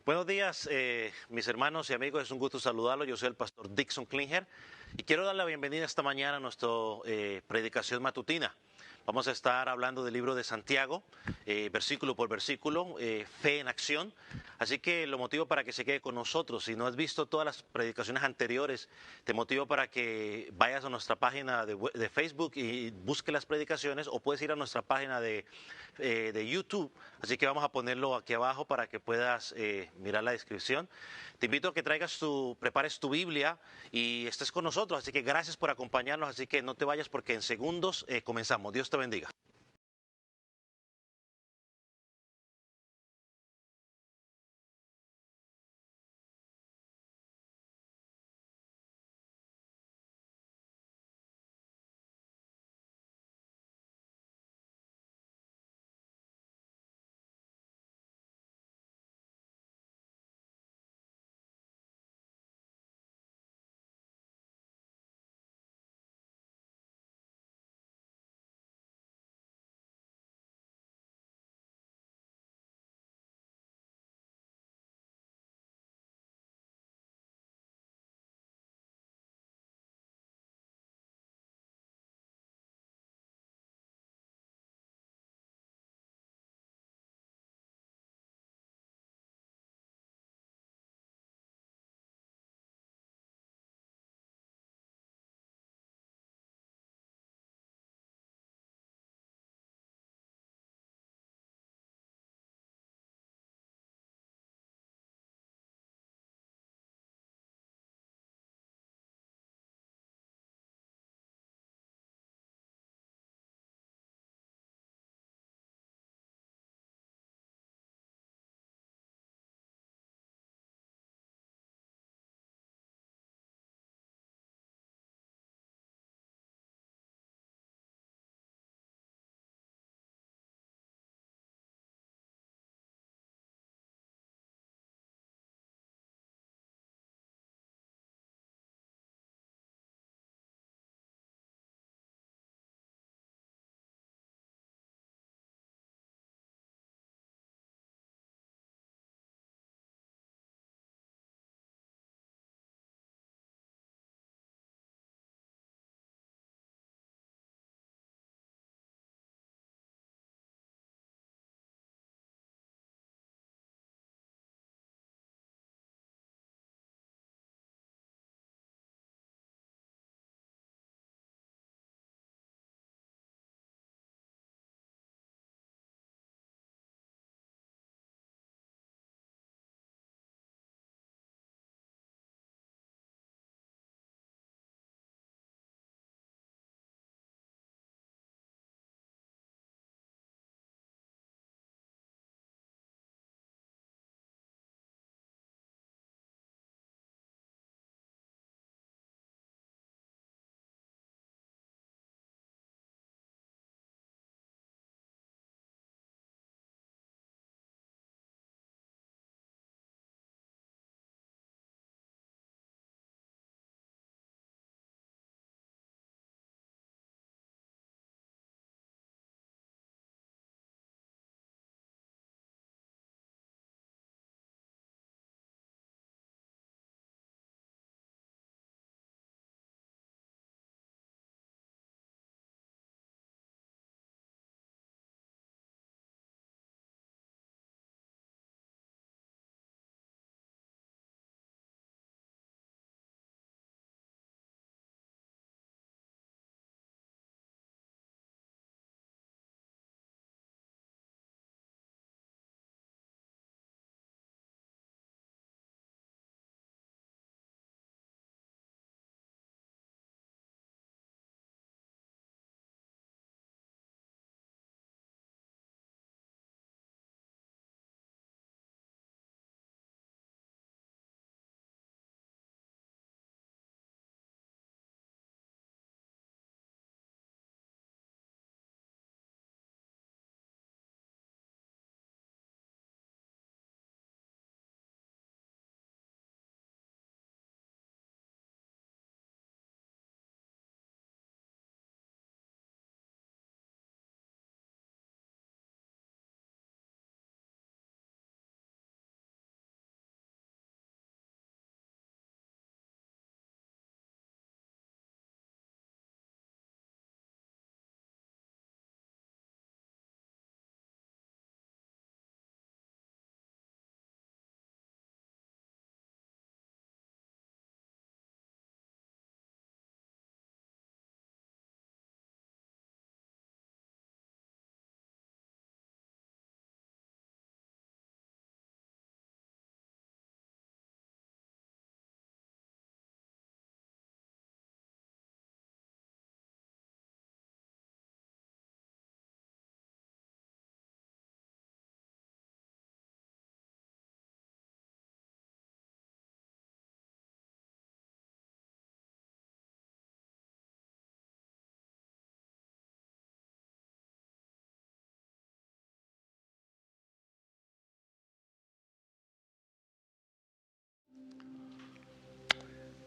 Buenos días, mis hermanos y amigos. Es un gusto saludarlos. Yo soy el pastor Dixon Klinger y quiero dar la bienvenida esta mañana a nuestra predicación matutina. Vamos a estar hablando del libro de Santiago, versículo por versículo, fe en acción. Así que lo motivo para que se quede con nosotros. Si no has visto todas las predicaciones anteriores, te motivo para que vayas a nuestra página de Facebook y busque las predicaciones, o puedes ir a nuestra página de YouTube. Así que vamos a ponerlo aquí abajo para que puedas mirar la descripción. Te invito a que prepares tu Biblia y estés con nosotros. Así que gracias por acompañarnos. Así que no te vayas porque en segundos comenzamos. Dios te bendiga.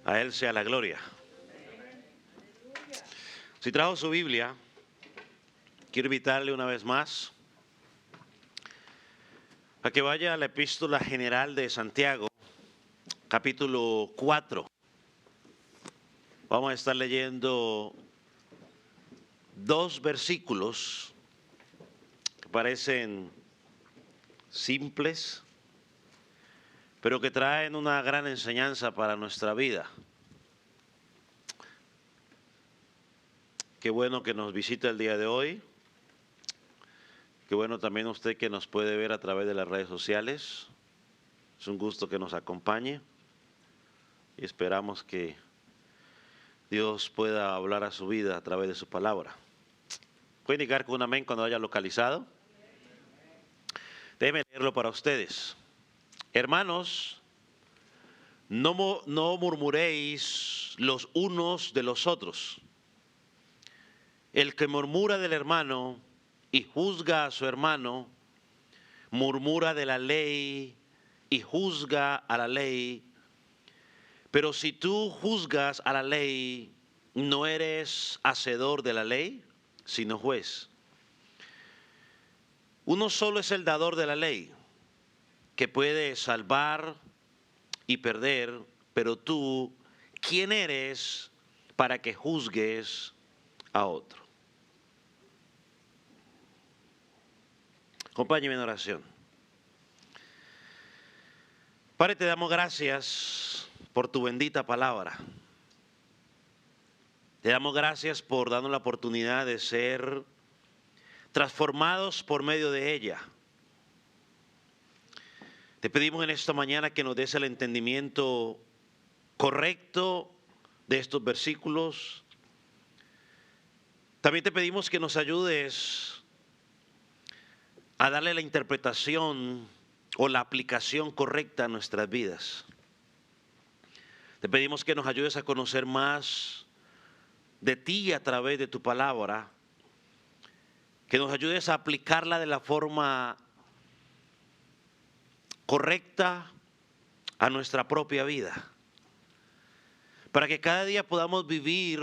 A Él sea la gloria. Si trajo su Biblia, quiero invitarle una vez más a que vaya a la Epístola General de Santiago, capítulo 4. Vamos a estar leyendo dos versículos que parecen simples, pero que traen una gran enseñanza para nuestra vida. Qué bueno que nos visita el día de hoy. Qué bueno también usted que nos puede ver a través de las redes sociales. Es un gusto que nos acompañe y esperamos que Dios pueda hablar a su vida a través de su palabra. ¿Puede indicar con un amén cuando haya localizado? Déjenme leerlo para ustedes. Hermanos, no murmuréis los unos de los otros. El que murmura del hermano y juzga a su hermano, murmura de la ley y juzga a la ley. Pero si tú juzgas a la ley, no eres hacedor de la ley, sino juez. Uno solo es el dador de la ley, que puede salvar y perder, pero tú, ¿quién eres para que juzgues a otro? Acompáñeme en oración. Padre, te damos gracias por tu bendita palabra. Te damos gracias por darnos la oportunidad de ser transformados por medio de ella. Te pedimos en esta mañana que nos des el entendimiento correcto de estos versículos. También te pedimos que nos ayudes a darle la interpretación o la aplicación correcta a nuestras vidas. Te pedimos que nos ayudes a conocer más de ti a través de tu palabra, que nos ayudes a aplicarla de la forma correcta a nuestra propia vida, para que cada día podamos vivir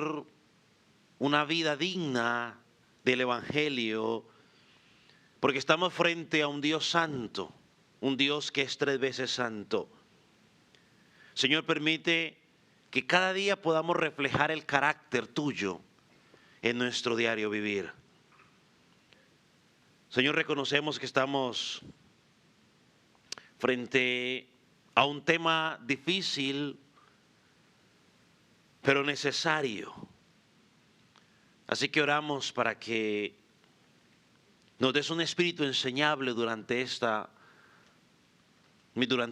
una vida digna del Evangelio, porque estamos frente a un Dios santo, un Dios que es 3 veces santo. Señor, permite que cada día podamos reflejar el carácter tuyo en nuestro diario vivir. Señor, reconocemos que estamos frente a un tema difícil, pero necesario. Así que oramos para que nos des un espíritu enseñable durante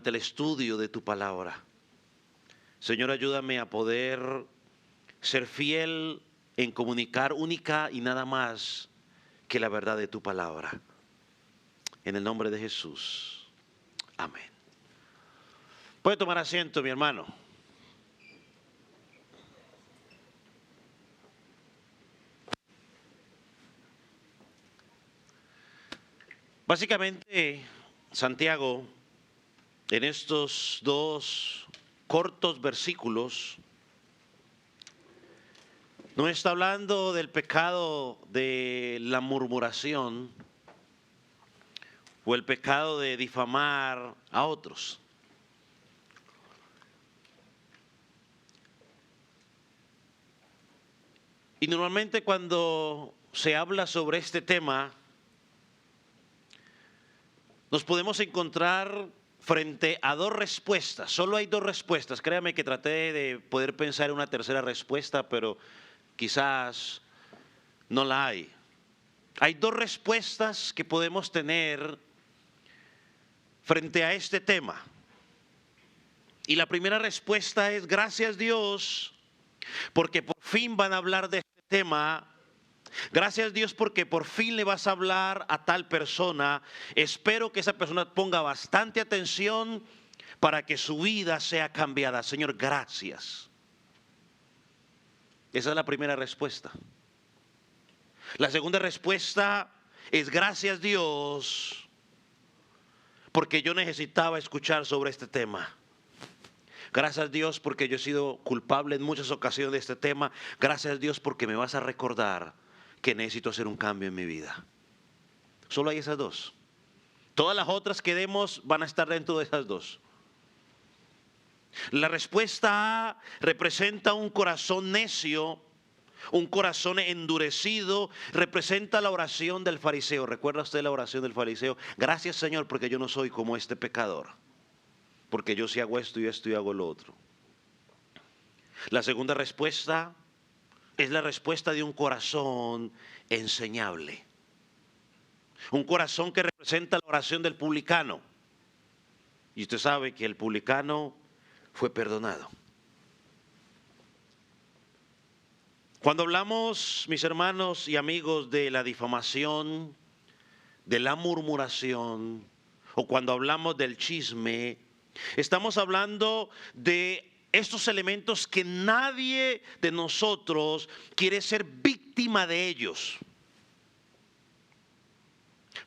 el estudio de tu palabra. Señor, ayúdame a poder ser fiel en comunicar única y nada más que la verdad de tu palabra. En el nombre de Jesús. Amén. Puede tomar asiento, mi hermano. Básicamente, Santiago, en estos dos cortos versículos, no está hablando del pecado de la murmuración o el pecado de difamar a otros. Y normalmente cuando se habla sobre este tema, nos podemos encontrar frente a dos respuestas. Solo hay dos respuestas. Créame que traté de poder pensar en una tercera respuesta, pero quizás no la hay. Hay dos respuestas que podemos tener frente a este tema. Y la primera respuesta es: gracias Dios, porque por fin van a hablar de este tema. Gracias Dios porque por fin le vas a hablar a tal persona. Espero que esa persona ponga bastante atención para que su vida sea cambiada. Señor, gracias. Esa es la primera respuesta. La segunda respuesta es: gracias Dios porque yo necesitaba escuchar sobre este tema. Gracias a Dios porque yo he sido culpable en muchas ocasiones de este tema. Gracias a Dios porque me vas a recordar que necesito hacer un cambio en mi vida. Solo hay esas dos. Todas las otras que demos van a estar dentro de esas dos. La respuesta A representa un corazón necio, un corazón endurecido, representa la oración del fariseo. ¿Recuerda usted la oración del fariseo? Gracias, Señor, porque yo no soy como este pecador. Porque yo sí hago esto y hago lo otro. La segunda respuesta es la respuesta de un corazón enseñable. Un corazón que representa la oración del publicano. Y usted sabe que el publicano fue perdonado. Cuando hablamos, mis hermanos y amigos, de la difamación, de la murmuración, o cuando hablamos del chisme, estamos hablando de estos elementos que nadie de nosotros quiere ser víctima de ellos.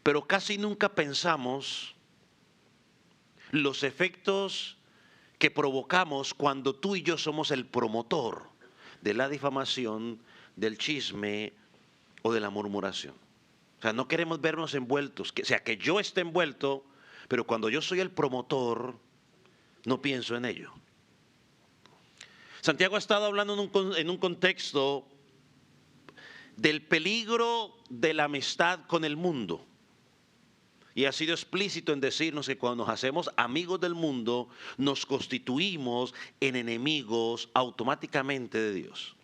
Pero casi nunca pensamos los efectos que provocamos cuando tú y yo somos el promotor de la difamación, del chisme o de la murmuración. O sea, no queremos vernos envueltos, que yo esté envuelto, pero cuando yo soy el promotor, no pienso en ello. Santiago ha estado hablando en un contexto del peligro de la amistad con el mundo. Y ha sido explícito en decirnos que cuando nos hacemos amigos del mundo, nos constituimos en enemigos automáticamente de Dios.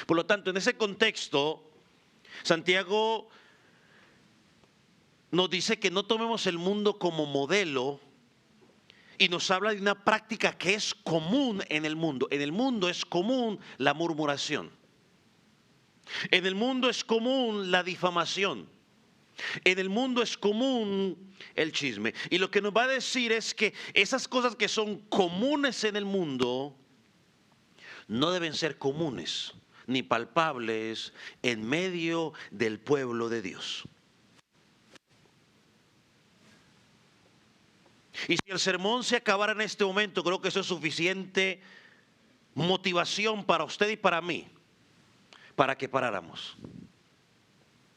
Por lo tanto, en ese contexto, Santiago nos dice que no tomemos el mundo como modelo y nos habla de una práctica que es común en el mundo. En el mundo es común la murmuración. En el mundo es común la difamación. En el mundo es común el chisme. Y lo que nos va a decir es que esas cosas que son comunes en el mundo no deben ser comunes ni palpables en medio del pueblo de Dios. Y si el sermón se acabara en este momento, creo que eso es suficiente motivación para usted y para mí, para que paráramos.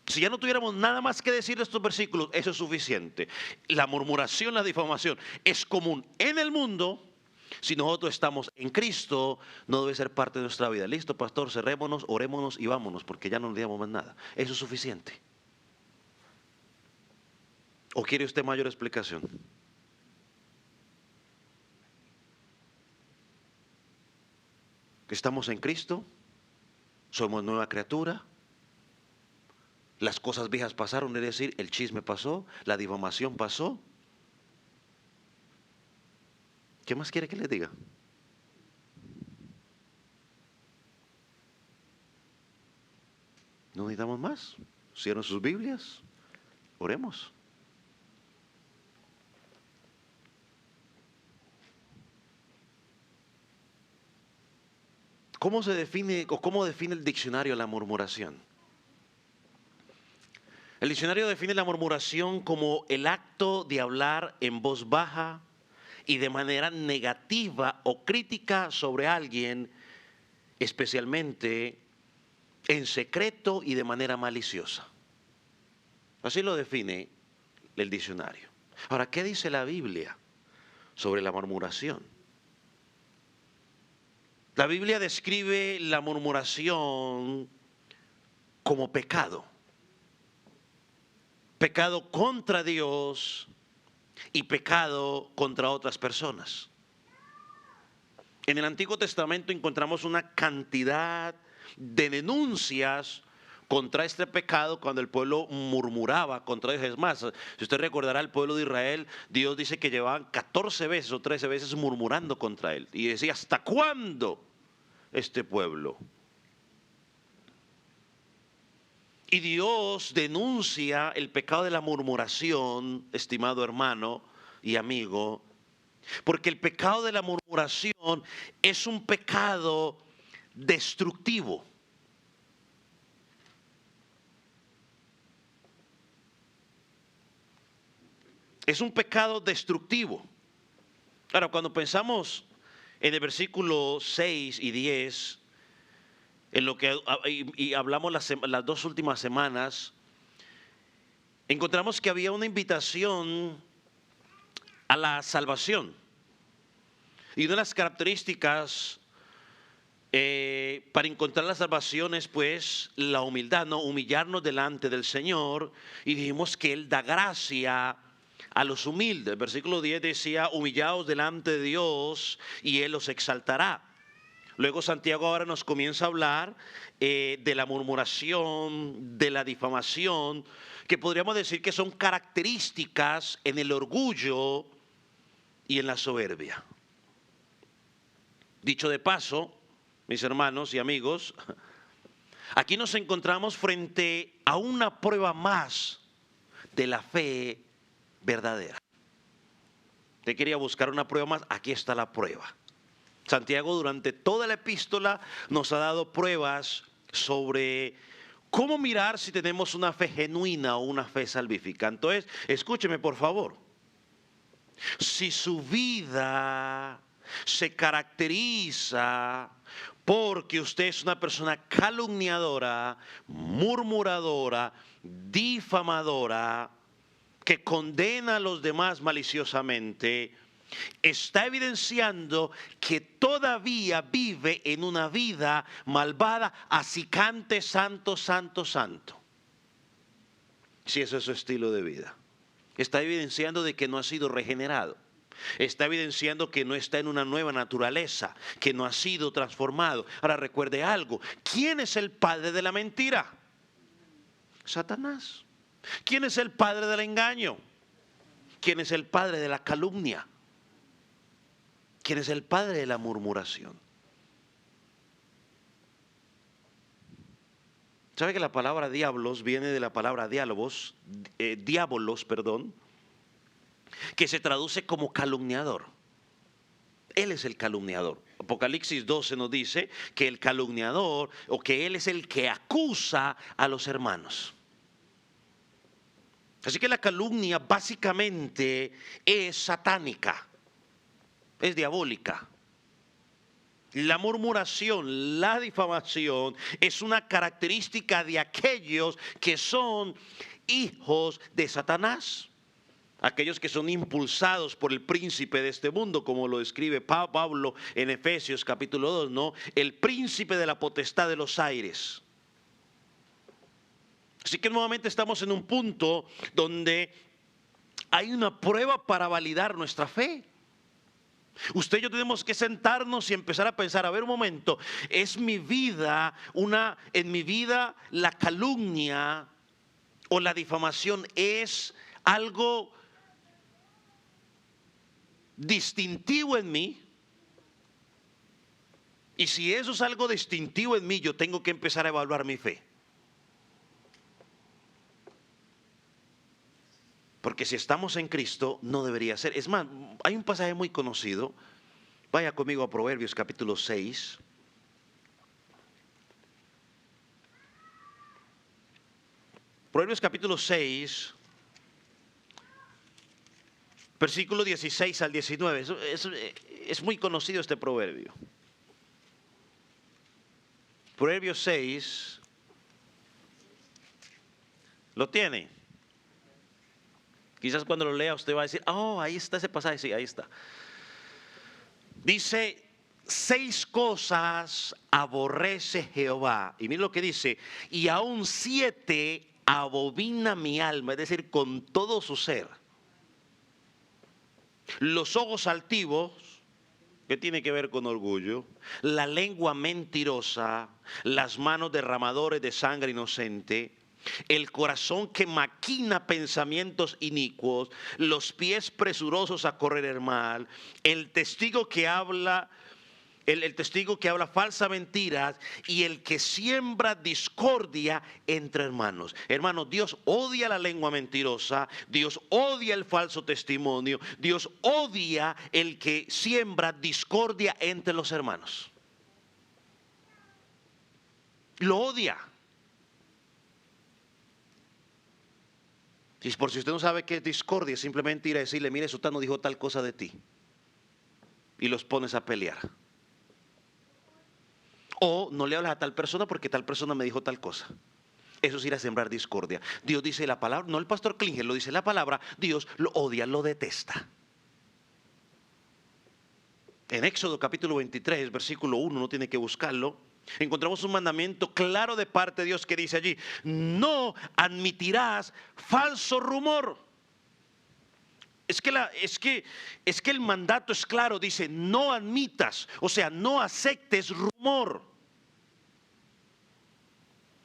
Si ya no tuviéramos nada más que decir de estos versículos, eso es suficiente. La murmuración, la difamación es común en el mundo. Si nosotros estamos en Cristo, no debe ser parte de nuestra vida. Listo, pastor, cerrémonos, orémonos y vámonos, porque ya no nos digamos más nada. Eso es suficiente. ¿O quiere usted mayor explicación? Estamos en Cristo, somos nueva criatura. Las cosas viejas pasaron, es decir, el chisme pasó, la difamación pasó. ¿Qué más quiere que les diga? No necesitamos más. Cierren sus Biblias, oremos. ¿Cómo se define o cómo define el diccionario la murmuración? El diccionario define la murmuración como el acto de hablar en voz baja y de manera negativa o crítica sobre alguien, especialmente en secreto y de manera maliciosa. Así lo define el diccionario. Ahora, ¿qué dice la Biblia sobre la murmuración? La Biblia describe la murmuración como pecado. Pecado contra Dios y pecado contra otras personas. En el Antiguo Testamento encontramos una cantidad de denuncias contra este pecado cuando el pueblo murmuraba contra Dios. Es más, si usted recordará al pueblo de Israel, Dios dice que llevaban 14 veces o 13 veces murmurando contra él. Y decía, ¿hasta cuándo este pueblo? Y Dios denuncia el pecado de la murmuración, estimado hermano y amigo, porque el pecado de la murmuración es un pecado destructivo. Es un pecado destructivo. Ahora, cuando pensamos En el versículo 6 y 10, en lo que y hablamos las dos últimas semanas, encontramos que había una invitación a la salvación. Y una de las características para encontrar la salvación es pues la humildad, ¿no? Humillarnos delante del Señor. Y dijimos que Él da gracia a los humildes. El versículo 10 decía: humillaos delante de Dios y Él los exaltará. Luego Santiago ahora nos comienza a hablar de la murmuración, de la difamación, que podríamos decir que son características en el orgullo y en la soberbia. Dicho de paso, mis hermanos y amigos, aquí nos encontramos frente a una prueba más de la fe verdadera. Usted quería buscar una prueba más, aquí está la prueba. Santiago durante toda la epístola nos ha dado pruebas sobre cómo mirar si tenemos una fe genuina o una fe salvífica. Entonces, escúcheme por favor. Si su vida se caracteriza porque usted es una persona calumniadora, murmuradora, difamadora, que condena a los demás maliciosamente, está evidenciando que todavía vive en una vida malvada, acicante, santo, santo, santo. Si ese es su estilo de vida. Está evidenciando de que no ha sido regenerado. Está evidenciando que no está en una nueva naturaleza, que no ha sido transformado. Ahora recuerde algo. ¿Quién es el padre de la mentira? Satanás. ¿Quién es el padre del engaño? ¿Quién es el padre de la calumnia? ¿Quién es el padre de la murmuración? ¿Sabe que la palabra diablos viene de la palabra diábolos, que se traduce como calumniador? Él es el calumniador. Apocalipsis 12 nos dice que el calumniador, o que él es el que acusa a los hermanos. Así que la calumnia básicamente es satánica, es diabólica. La murmuración, la difamación es una característica de aquellos que son hijos de Satanás. Aquellos que son impulsados por el príncipe de este mundo, como lo describe Pablo en Efesios capítulo 2, ¿no? El príncipe de la potestad de los aires. Así que nuevamente estamos en un punto donde hay una prueba para validar nuestra fe. Usted y yo tenemos que sentarnos y empezar a pensar, a ver un momento, ¿es mi vida en mi vida la calumnia o la difamación es algo distintivo en mí? Y si eso es algo distintivo en mí, yo tengo que empezar a evaluar mi fe. Porque si estamos en Cristo, no debería ser. Es más, hay un pasaje muy conocido. Vaya conmigo a Proverbios capítulo 6. Proverbios capítulo 6, versículo 16 al 19. Es muy conocido este proverbio. Proverbios 6. ¿Lo tiene? Quizás cuando lo lea usted va a decir, oh, ahí está ese pasaje. Sí, ahí está. Dice, 6 cosas aborrece Jehová. Y mire lo que dice, y aún 7 abomina mi alma, es decir, con todo su ser. Los ojos altivos, que tiene que ver con orgullo, la lengua mentirosa, las manos derramadores de sangre inocente, el corazón que maquina pensamientos inicuos, los pies presurosos a correr el mal, el testigo que habla falsa mentiras y el que siembra discordia entre hermanos. Hermanos, Dios odia la lengua mentirosa, Dios odia el falso testimonio, Dios odia el que siembra discordia entre los hermanos. Lo odia. Y por si usted no sabe qué es discordia, simplemente ir a decirle, mire, Sotano dijo tal cosa de ti. y los pones a pelear. O no le hablas a tal persona porque tal persona me dijo tal cosa. Eso es ir a sembrar discordia. Dios dice la palabra, no el pastor Klinger, lo dice la palabra, Dios lo odia, lo detesta. En Éxodo capítulo 23, versículo 1, no tiene que buscarlo, encontramos un mandamiento claro de parte de Dios que dice allí: no admitirás falso rumor. Es que el mandato es claro, dice: no admitas, o sea, no aceptes rumor.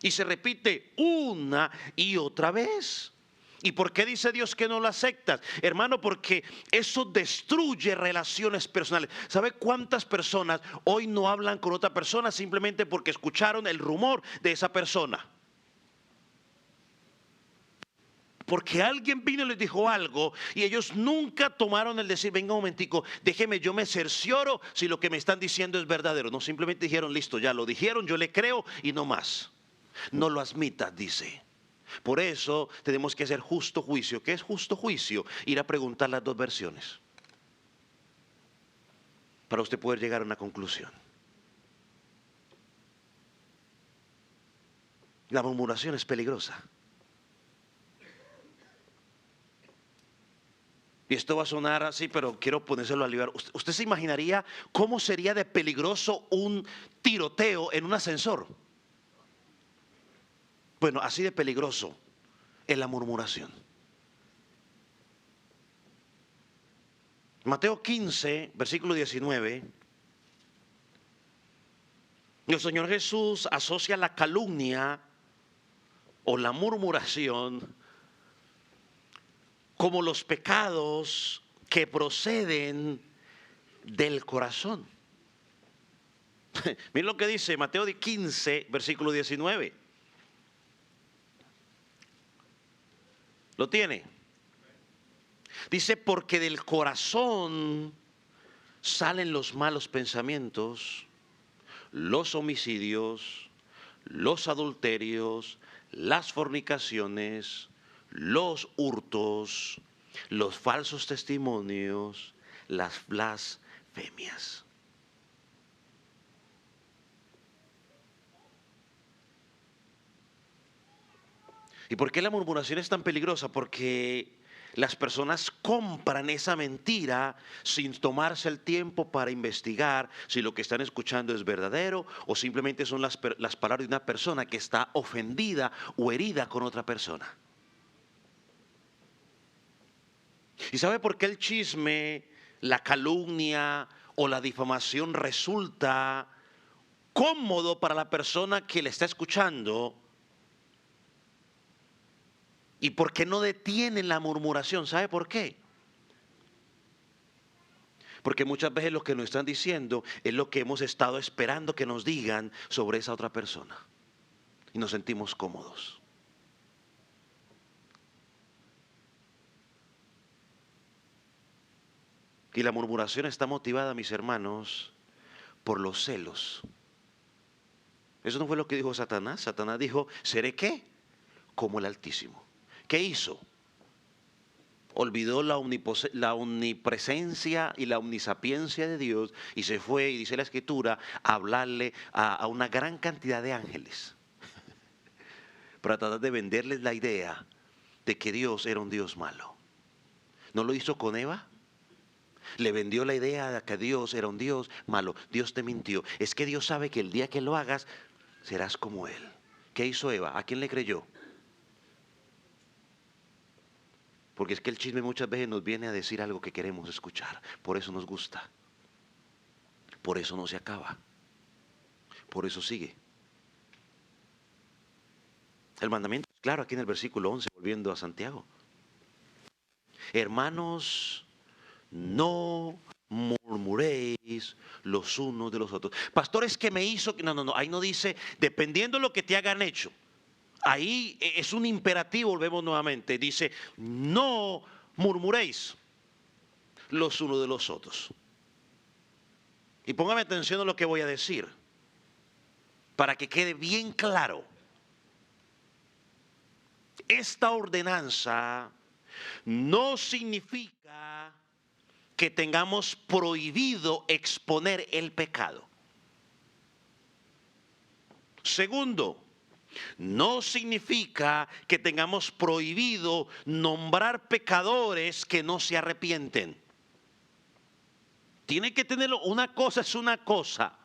Y se repite una y otra vez. ¿Y por qué dice Dios que no lo aceptas? Hermano, porque eso destruye relaciones personales. ¿Sabe cuántas personas hoy no hablan con otra persona simplemente porque escucharon el rumor de esa persona? Porque alguien vino y les dijo algo y ellos nunca tomaron el decir: venga un momentico, déjeme, yo me cercioro si lo que me están diciendo es verdadero. No, simplemente dijeron: listo, ya lo dijeron, yo le creo y no más. No lo admitas, dice. Por eso tenemos que hacer justo juicio. ¿Qué es justo juicio? Ir a preguntar las dos versiones para usted poder llegar a una conclusión. La murmuración es peligrosa. Y esto va a sonar así, pero quiero ponérselo al lugar. ¿Usted se imaginaría cómo sería de peligroso un tiroteo en un ascensor? Bueno, así de peligroso es la murmuración. Mateo 15, versículo 19. El Señor Jesús asocia la calumnia o la murmuración como los pecados que proceden del corazón. Miren lo que dice Mateo 15, versículo 19. ¿Lo tiene? Dice: porque del corazón salen los malos pensamientos, los homicidios, los adulterios, las fornicaciones, los hurtos, los falsos testimonios, las blasfemias. ¿Y por qué la murmuración es tan peligrosa? Porque las personas compran esa mentira sin tomarse el tiempo para investigar si lo que están escuchando es verdadero o simplemente son las palabras de una persona que está ofendida o herida con otra persona. ¿Y sabe por qué el chisme, la calumnia o la difamación resulta cómodo para la persona que le está escuchando? ¿Y por qué no detienen la murmuración? ¿Sabe por qué? Porque muchas veces lo que nos están diciendo es lo que hemos estado esperando que nos digan sobre esa otra persona. Y nos sentimos cómodos. Y la murmuración está motivada, mis hermanos, por los celos. Eso no fue lo que dijo Satanás. Satanás dijo: ¿seré qué? Como el Altísimo. ¿Qué hizo? Olvidó la omnipresencia y la omnisapiencia de Dios y se fue, y dice la Escritura, a hablarle a una gran cantidad de ángeles para tratar de venderles la idea de que Dios era un Dios malo. ¿No lo hizo con Eva? Le vendió la idea de que Dios era un Dios malo. Dios te mintió. Es que Dios sabe que el día que lo hagas serás como Él. ¿Qué hizo Eva? ¿A quién le creyó? Porque es que el chisme muchas veces nos viene a decir algo que queremos escuchar. Por eso nos gusta. Por eso no se acaba. Por eso sigue. El mandamiento es claro aquí en el versículo 11, volviendo a Santiago. Hermanos, no murmuréis los unos de los otros. Pastores, que me hizo... No, ahí no dice, dependiendo de lo que te hagan hecho. Ahí es un imperativo, volvemos nuevamente. Dice: no murmuréis los unos de los otros. Y póngame atención a lo que voy a decir, para que quede bien claro. Esta ordenanza no significa que tengamos prohibido exponer el pecado. Segundo, no significa que tengamos prohibido nombrar pecadores que no se arrepienten. Tiene que tenerlo, una cosa es una cosa.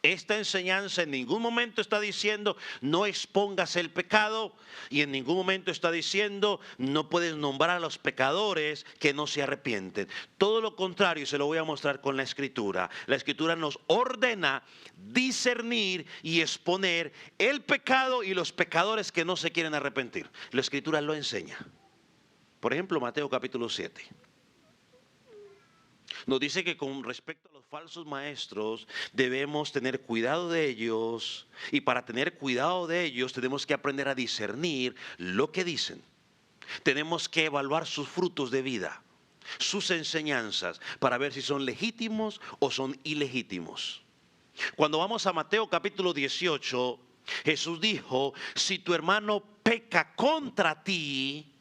Esta enseñanza en ningún momento está diciendo no expongas el pecado y en ningún momento está diciendo no puedes nombrar a los pecadores que no se arrepienten. Todo lo contrario, se lo voy a mostrar con la Escritura. La Escritura nos ordena discernir y exponer el pecado y los pecadores que no se quieren arrepentir. La Escritura lo enseña. Por ejemplo, Mateo capítulo 7. Nos dice que con respecto a los falsos maestros debemos tener cuidado de ellos, y para tener cuidado de ellos tenemos que aprender a discernir lo que dicen. Tenemos que evaluar sus frutos de vida, sus enseñanzas, para ver si son legítimos o son ilegítimos. Cuando vamos a Mateo capítulo 18, Jesús dijo: si tu hermano peca contra ti,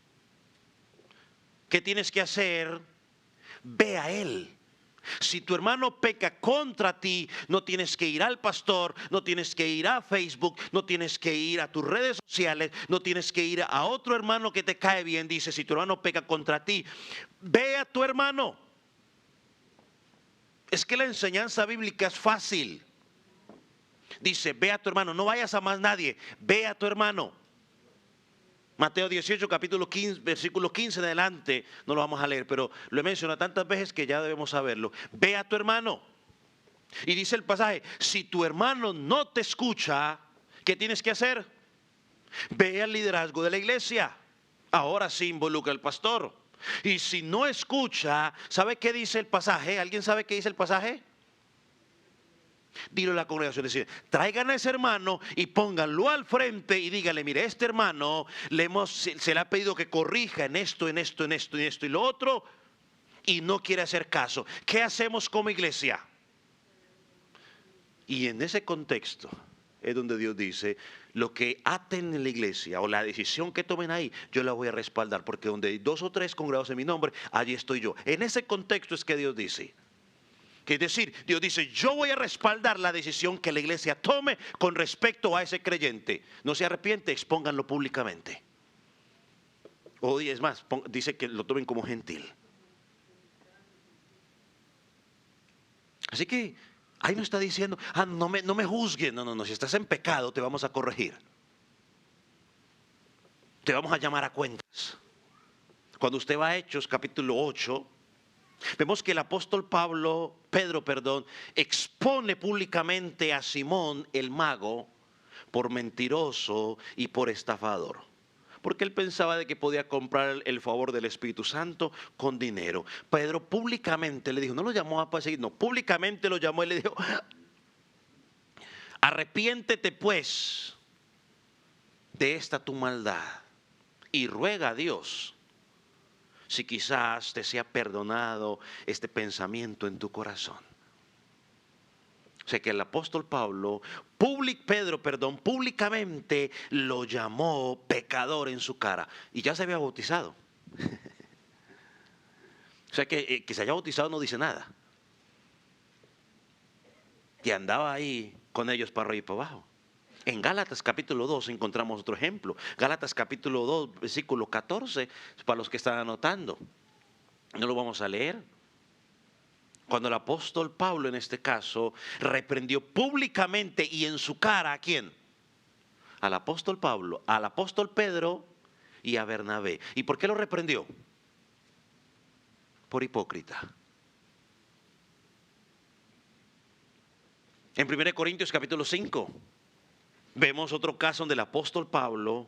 ¿qué tienes que hacer? Ve a él. Si tu hermano peca contra ti, no tienes que ir al pastor, no tienes que ir a Facebook, no tienes que ir a tus redes sociales, no tienes que ir a otro hermano que te cae bien. Dice, si tu hermano peca contra ti, ve a tu hermano. Es que la enseñanza bíblica es fácil. Dice, ve a tu hermano, no vayas a más nadie, ve a tu hermano. Mateo 18, capítulo 15, versículo 15 en adelante, no lo vamos a leer, pero lo he mencionado tantas veces que ya debemos saberlo. Ve a tu hermano. Y dice el pasaje, si tu hermano no te escucha, ¿qué tienes que hacer? Ve al liderazgo de la iglesia. Ahora sí involucra al pastor. Y si no escucha, ¿sabe qué dice el pasaje? ¿Alguien sabe qué dice el pasaje? Dilo a la congregación, es decir, traigan a ese hermano y pónganlo al frente y díganle, mire, este hermano se le ha pedido que corrija en esto, en esto, en esto, en esto y lo otro, y no quiere hacer caso. ¿Qué hacemos como iglesia? Y en ese contexto es donde Dios dice, lo que aten en la iglesia o la decisión que tomen ahí, yo la voy a respaldar, porque donde hay 2 o 3 congregados en mi nombre, allí estoy yo. En ese contexto es que Dios dice. Es decir, Dios dice, yo voy a respaldar la decisión que la iglesia tome con respecto a ese creyente. No se arrepiente, expónganlo públicamente. O es más, dice que lo tomen como gentil. Así que ahí no está diciendo, no me juzguen. No, si estás en pecado te vamos a corregir. Te vamos a llamar a cuentas. Cuando usted va a Hechos capítulo 8, vemos que el apóstol Pedro, expone públicamente a Simón el mago por mentiroso y por estafador. Porque él pensaba de que podía comprar el favor del Espíritu Santo con dinero. Pedro públicamente le dijo, no lo llamó a perseguir, no, públicamente lo llamó y le dijo, arrepiéntete pues de esta tu maldad y ruega a Dios si quizás te sea perdonado este pensamiento en tu corazón. O sea que el apóstol Pedro, públicamente lo llamó pecador en su cara. Y ya se había bautizado. O sea que se haya bautizado no dice nada. Que andaba ahí con ellos para arriba y para abajo. En Gálatas capítulo 2 encontramos otro ejemplo. Gálatas capítulo 2, versículo 14, para los que están anotando. No lo vamos a leer. Cuando el apóstol Pablo en este caso reprendió públicamente y en su cara, ¿a quién? Al apóstol Pablo, al apóstol Pedro y a Bernabé. ¿Y por qué lo reprendió? Por hipócrita. En 1 Corintios capítulo 5 vemos otro caso donde el apóstol Pablo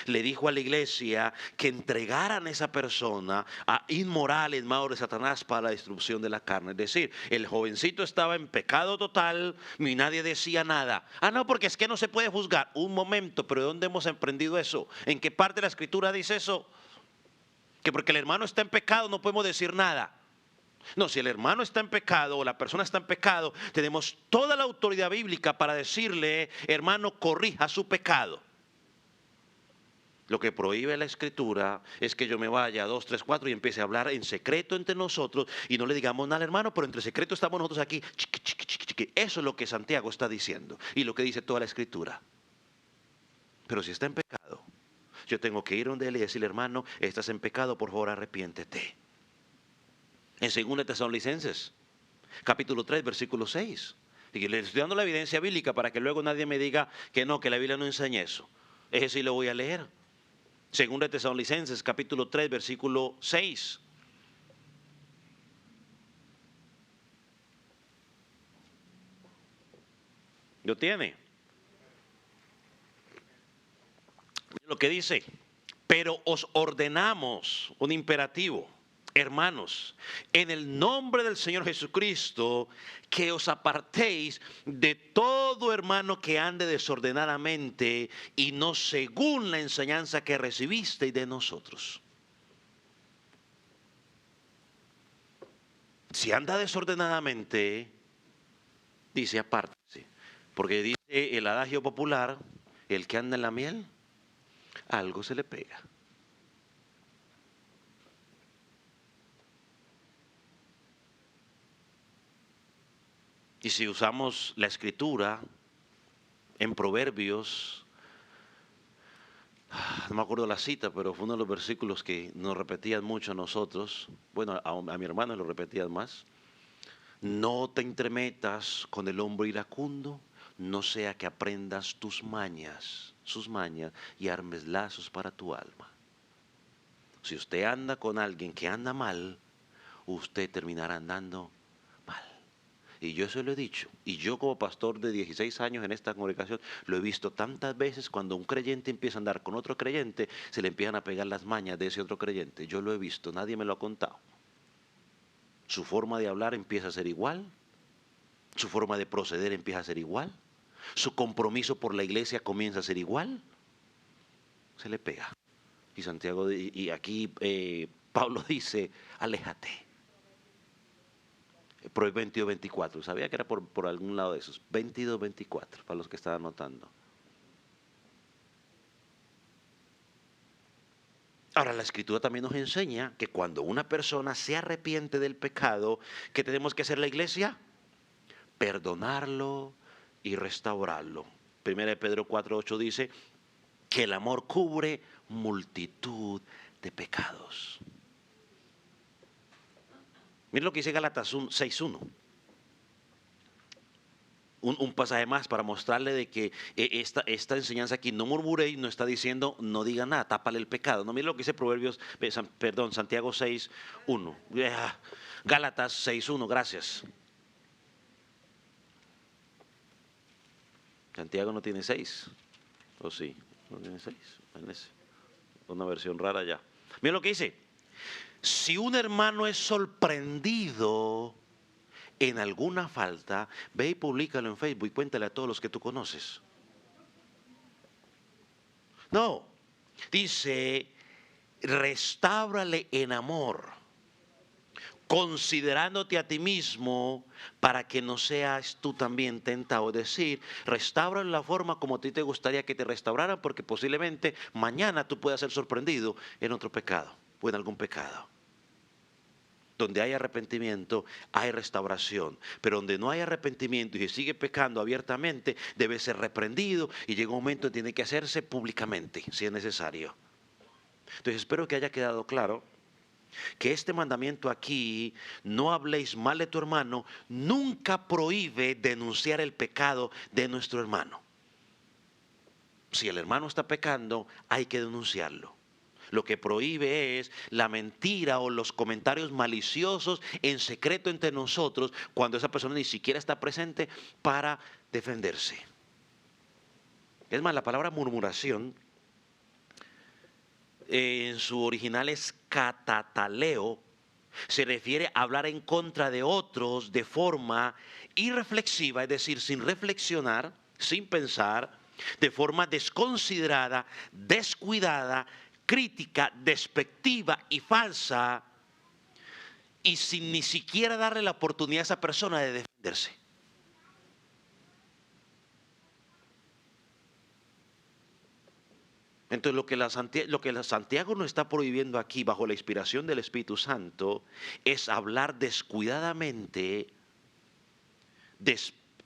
le dijo a la iglesia que entregaran a esa persona a inmoral en manos de Satanás para la destrucción de la carne. Es decir, el jovencito estaba en pecado total y nadie decía nada. No, porque es que no se puede juzgar. Un momento, pero ¿de dónde hemos aprendido eso? ¿En qué parte de la escritura dice eso? Que porque el hermano está en pecado no podemos decir nada. No, si el hermano está en pecado o la persona está en pecado, tenemos toda la autoridad bíblica para decirle, hermano, corrija su pecado. Lo que prohíbe la Escritura es que yo me vaya a 2, 3, 4 y empiece a hablar en secreto entre nosotros y no le digamos nada al hermano, pero entre secreto estamos nosotros aquí. Chiqui, chiqui, chiqui, chiqui. Eso es lo que Santiago está diciendo y lo que dice toda la Escritura. Pero si está en pecado, yo tengo que ir donde él y decirle, hermano, estás en pecado, por favor arrepiéntete. En 2 Tesalonicenses, capítulo 3, versículo 6. Y le estoy dando la evidencia bíblica para que luego nadie me diga que no, que la Biblia no enseña eso. Ese sí lo voy a leer. 2 Tesalonicenses, capítulo 3, versículo 6. ¿Lo tiene? Lo que dice, pero os ordenamos, un imperativo, hermanos, en el nombre del Señor Jesucristo, que os apartéis de todo hermano que ande desordenadamente y no según la enseñanza que recibisteis de nosotros. Si anda desordenadamente, dice apártese, porque dice el adagio popular, el que anda en la miel, algo se le pega. Y si usamos la Escritura en Proverbios, no me acuerdo la cita, pero fue uno de los versículos que nos repetían mucho a nosotros, bueno, a mi hermano lo repetían más. No te entremetas con el hombre iracundo, no sea que aprendas sus mañas, y armes lazos para tu alma. Si usted anda con alguien que anda mal, usted terminará andando mal. Y yo eso lo he dicho. Y yo como pastor de 16 años en esta congregación, lo he visto tantas veces cuando un creyente empieza a andar con otro creyente, se le empiezan a pegar las mañas de ese otro creyente. Yo lo he visto, nadie me lo ha contado. Su forma de hablar empieza a ser igual, su forma de proceder empieza a ser igual, su compromiso por la iglesia comienza a ser igual, se le pega. Y Santiago, y aquí Pablo dice, aléjate. Proverbios 22, 24, sabía que era por algún lado de esos, 22, 24, para los que estaban anotando. Ahora, la Escritura también nos enseña que cuando una persona se arrepiente del pecado, ¿qué tenemos que hacer la iglesia? Perdonarlo y restaurarlo. 1 Pedro 4:8 dice que el amor cubre multitud de pecados. Miren lo que dice Gálatas 6:1. Un pasaje más para mostrarle de que esta enseñanza aquí, no murmuréis, no está diciendo no diga nada, tápale el pecado. No, miren lo que dice Santiago 6:1. Gálatas 6:1, gracias. Santiago no tiene 6, ¿o sí? No tiene 6, una versión rara ya. Miren lo que dice, si un hermano es sorprendido en alguna falta, ve y públicalo en Facebook y cuéntale a todos los que tú conoces. No, dice, restáurale en amor, considerándote a ti mismo para que no seas tú también tentado. Es decir, restaura en la forma como a ti te gustaría que te restauraran, porque posiblemente mañana tú puedas ser sorprendido en otro pecado o en algún pecado. Donde hay arrepentimiento, hay restauración. Pero donde no hay arrepentimiento y se sigue pecando abiertamente, debe ser reprendido y llega un momento en que tiene que hacerse públicamente, si es necesario. Entonces espero que haya quedado claro que este mandamiento aquí, no habléis mal de tu hermano, nunca prohíbe denunciar el pecado de nuestro hermano. Si el hermano está pecando, hay que denunciarlo. Lo que prohíbe es la mentira o los comentarios maliciosos en secreto entre nosotros cuando esa persona ni siquiera está presente para defenderse. Es más, la palabra murmuración en su original es catataleo, se refiere a hablar en contra de otros de forma irreflexiva, es decir, sin reflexionar, sin pensar, de forma desconsiderada, descuidada, crítica, despectiva y falsa, y sin ni siquiera darle la oportunidad a esa persona de defenderse. Entonces lo que Santiago nos está prohibiendo aquí bajo la inspiración del Espíritu Santo es hablar descuidadamente,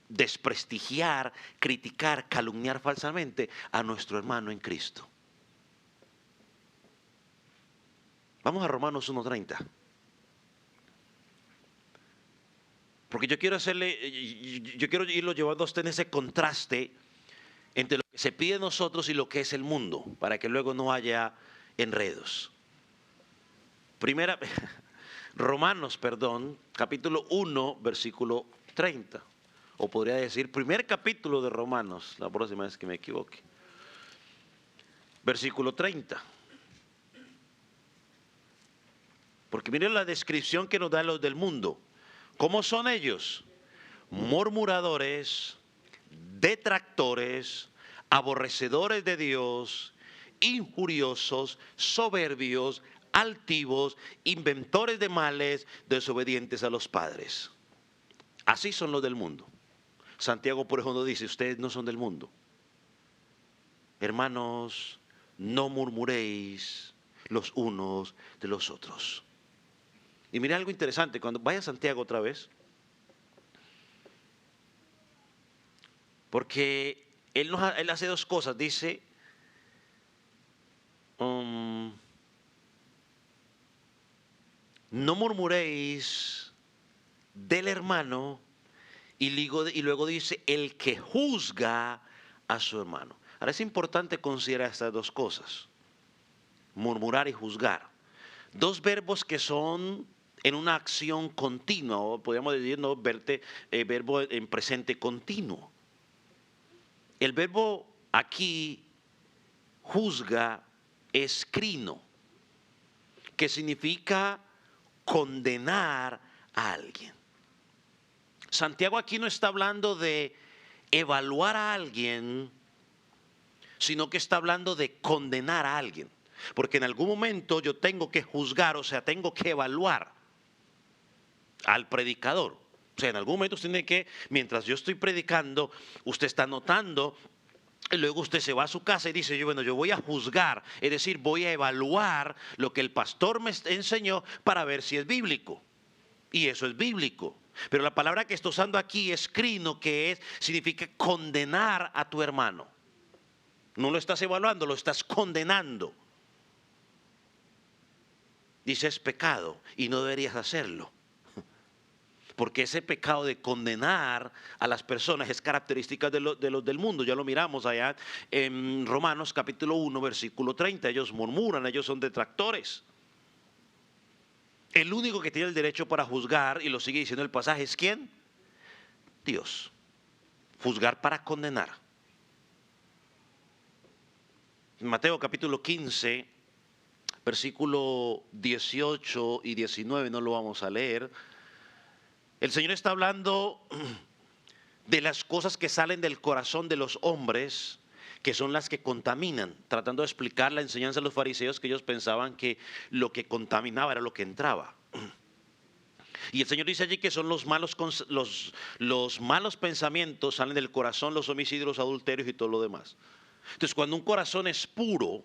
desprestigiar, criticar, calumniar falsamente a nuestro hermano en Cristo. Vamos a Romanos 1:30. Porque yo quiero irlo llevando a usted en ese contraste entre lo que se pide de nosotros y lo que es el mundo, para que luego no haya enredos. Romanos, capítulo 1, versículo 30. O podría decir, primer capítulo de Romanos, la próxima vez que me equivoque. Versículo 30. Porque miren la descripción que nos dan los del mundo. ¿Cómo son ellos? Murmuradores, detractores, aborrecedores de Dios, injuriosos, soberbios, altivos, inventores de males, desobedientes a los padres. Así son los del mundo. Santiago por ejemplo dice, ustedes no son del mundo. Hermanos, no murmuréis los unos de los otros. Y mira algo interesante, cuando vaya a Santiago otra vez, porque él hace dos cosas, dice, no murmuréis del hermano, y luego dice, el que juzga a su hermano. Ahora es importante considerar estas dos cosas, murmurar y juzgar. Dos verbos que son en una acción continua, o podríamos decir, ¿no? Verbo en presente continuo. El verbo aquí, juzga, es crino, que significa condenar a alguien. Santiago aquí no está hablando de evaluar a alguien, sino que está hablando de condenar a alguien. Porque en algún momento yo tengo que juzgar, o sea, tengo que evaluar al predicador. O sea, en algún momento usted tiene que, mientras yo estoy predicando, usted está notando, y luego usted se va a su casa y dice, yo voy a juzgar, es decir, voy a evaluar lo que el pastor me enseñó para ver si es bíblico. Y eso es bíblico. Pero la palabra que está usando aquí es crino, que significa condenar a tu hermano. No lo estás evaluando, lo estás condenando. Dice, es pecado y no deberías hacerlo. Porque ese pecado de condenar a las personas es característica de los del mundo. Ya lo miramos allá en Romanos capítulo 1, versículo 30. Ellos murmuran, ellos son detractores. El único que tiene el derecho para juzgar, y lo sigue diciendo el pasaje, ¿es quién? Dios. Juzgar para condenar. En Mateo capítulo 15, versículo 18 y 19, no lo vamos a leer. El Señor está hablando de las cosas que salen del corazón de los hombres, que son las que contaminan, tratando de explicar la enseñanza de los fariseos, que ellos pensaban que lo que contaminaba era lo que entraba. Y el Señor dice allí que son los malos pensamientos, salen del corazón, los homicidios, los adulterios y todo lo demás. Entonces, cuando un corazón es puro,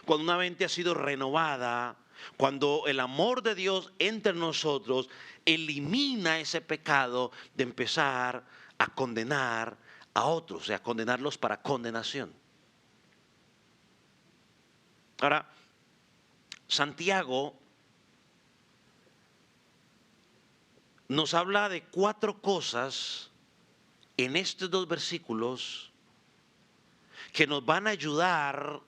cuando una mente ha sido renovada, cuando el amor de Dios entra en nosotros, elimina ese pecado de empezar a condenar a otros, o sea, condenarlos para condenación. Ahora, Santiago nos habla de 4 cosas en estos 2 versículos que nos van a ayudar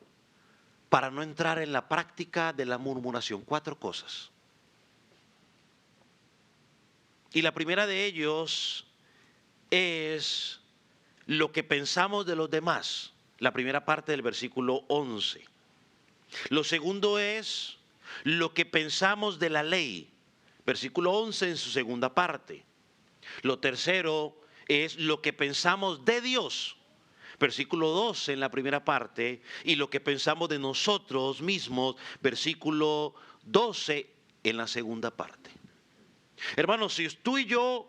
para no entrar en la práctica de la murmuración. 4 cosas. Y la primera de ellos es lo que pensamos de los demás. La primera parte del versículo 11. Lo segundo es lo que pensamos de la ley. Versículo 11 en su segunda parte. Lo tercero es lo que pensamos de Dios. Versículo 12 en la primera parte, y lo que pensamos de nosotros mismos, versículo 12 en la segunda parte. Hermanos, si tú y yo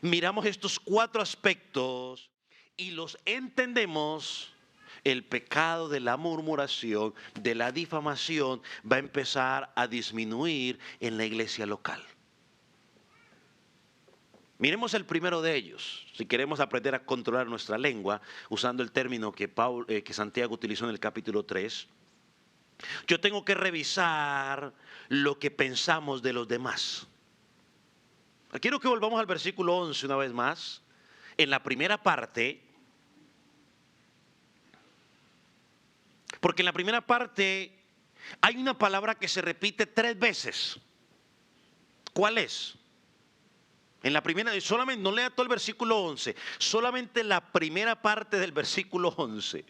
miramos estos 4 aspectos y los entendemos, el pecado de la murmuración, de la difamación, va a empezar a disminuir en la iglesia local. Miremos el primero de ellos, si queremos aprender a controlar nuestra lengua, usando el término que Santiago utilizó en el capítulo 3. Yo tengo que revisar lo que pensamos de los demás. Quiero que volvamos al versículo 11 una vez más. En la primera parte, porque en la primera parte hay una palabra que se repite 3 veces. ¿Cuál es? En la primera, solamente, no lea todo el versículo 11, solamente la primera parte del versículo 11.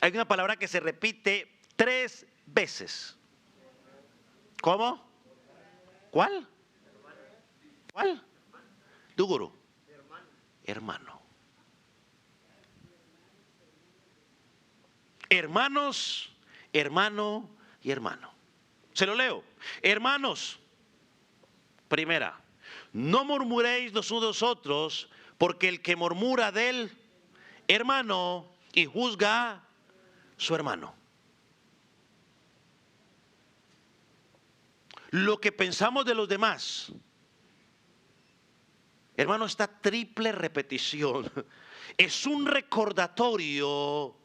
Hay una palabra que se repite 3 veces. ¿Cómo? ¿Cuál? ¿Cuál? Dúgoro. Hermano. Hermanos, hermano y hermano. Se lo leo. Hermanos, primera, no murmuréis los unos de los otros, porque el que murmura del hermano y juzga a su hermano. Lo que pensamos de los demás, hermano, esta triple repetición es un recordatorio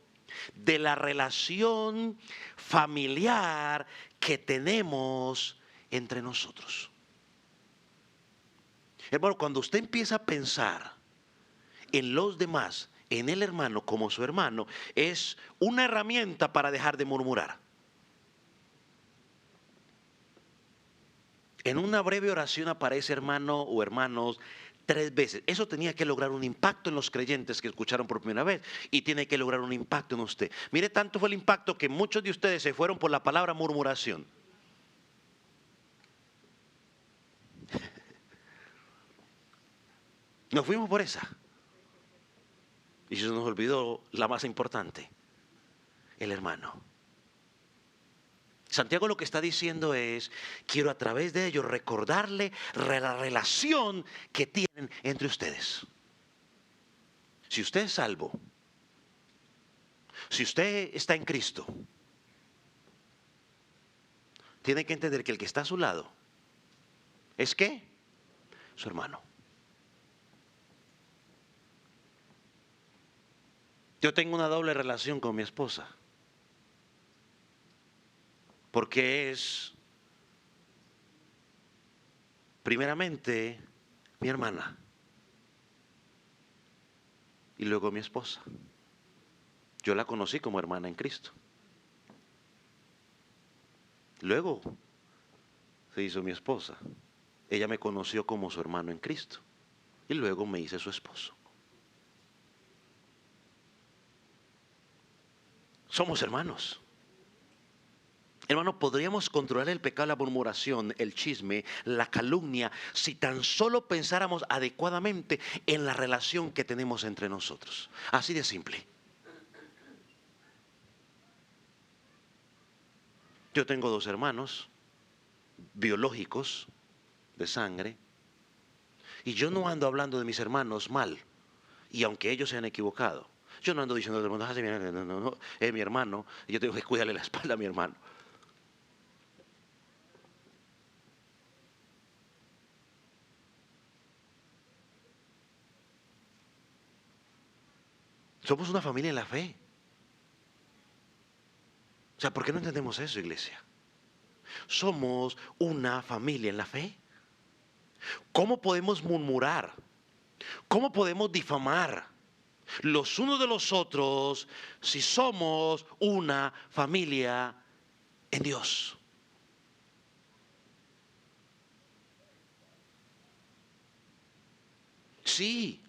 de la relación familiar que tenemos entre nosotros. Hermano, cuando usted empieza a pensar en los demás, en el hermano como su hermano, es una herramienta para dejar de murmurar. En una breve oración aparece hermano o hermanos 3 veces. Eso tenía que lograr un impacto en los creyentes que escucharon por primera vez y tiene que lograr un impacto en usted. Mire, tanto fue el impacto que muchos de ustedes se fueron por la palabra murmuración. Nos fuimos por esa. Y se nos olvidó la más importante, el hermano. Santiago lo que está diciendo es, quiero a través de ellos recordarle la relación que tienen entre ustedes. Si usted es salvo, si usted está en Cristo, tiene que entender que el que está a su lado es ¿qué? Su hermano. Yo tengo una doble relación con mi esposa. Porque es, primeramente, mi hermana. Y luego mi esposa. Yo la conocí como hermana en Cristo. Luego se hizo mi esposa. Ella me conoció como su hermano en Cristo. Y luego me hice su esposo. Somos hermanos. Hermano, podríamos controlar el pecado, la murmuración, el chisme, la calumnia, si tan solo pensáramos adecuadamente en la relación que tenemos entre nosotros. Así de simple. Yo tengo 2 hermanos biológicos de sangre y yo no ando hablando de mis hermanos mal, y aunque ellos se han equivocado, yo no ando diciendo a todo el mundo, no, es mi hermano, y yo tengo que cuidarle la espalda a mi hermano. Somos una familia en la fe. O sea, ¿por qué no entendemos eso, iglesia? Somos una familia en la fe. ¿Cómo podemos murmurar? ¿Cómo podemos difamar los unos de los otros si somos una familia en Dios? Sí,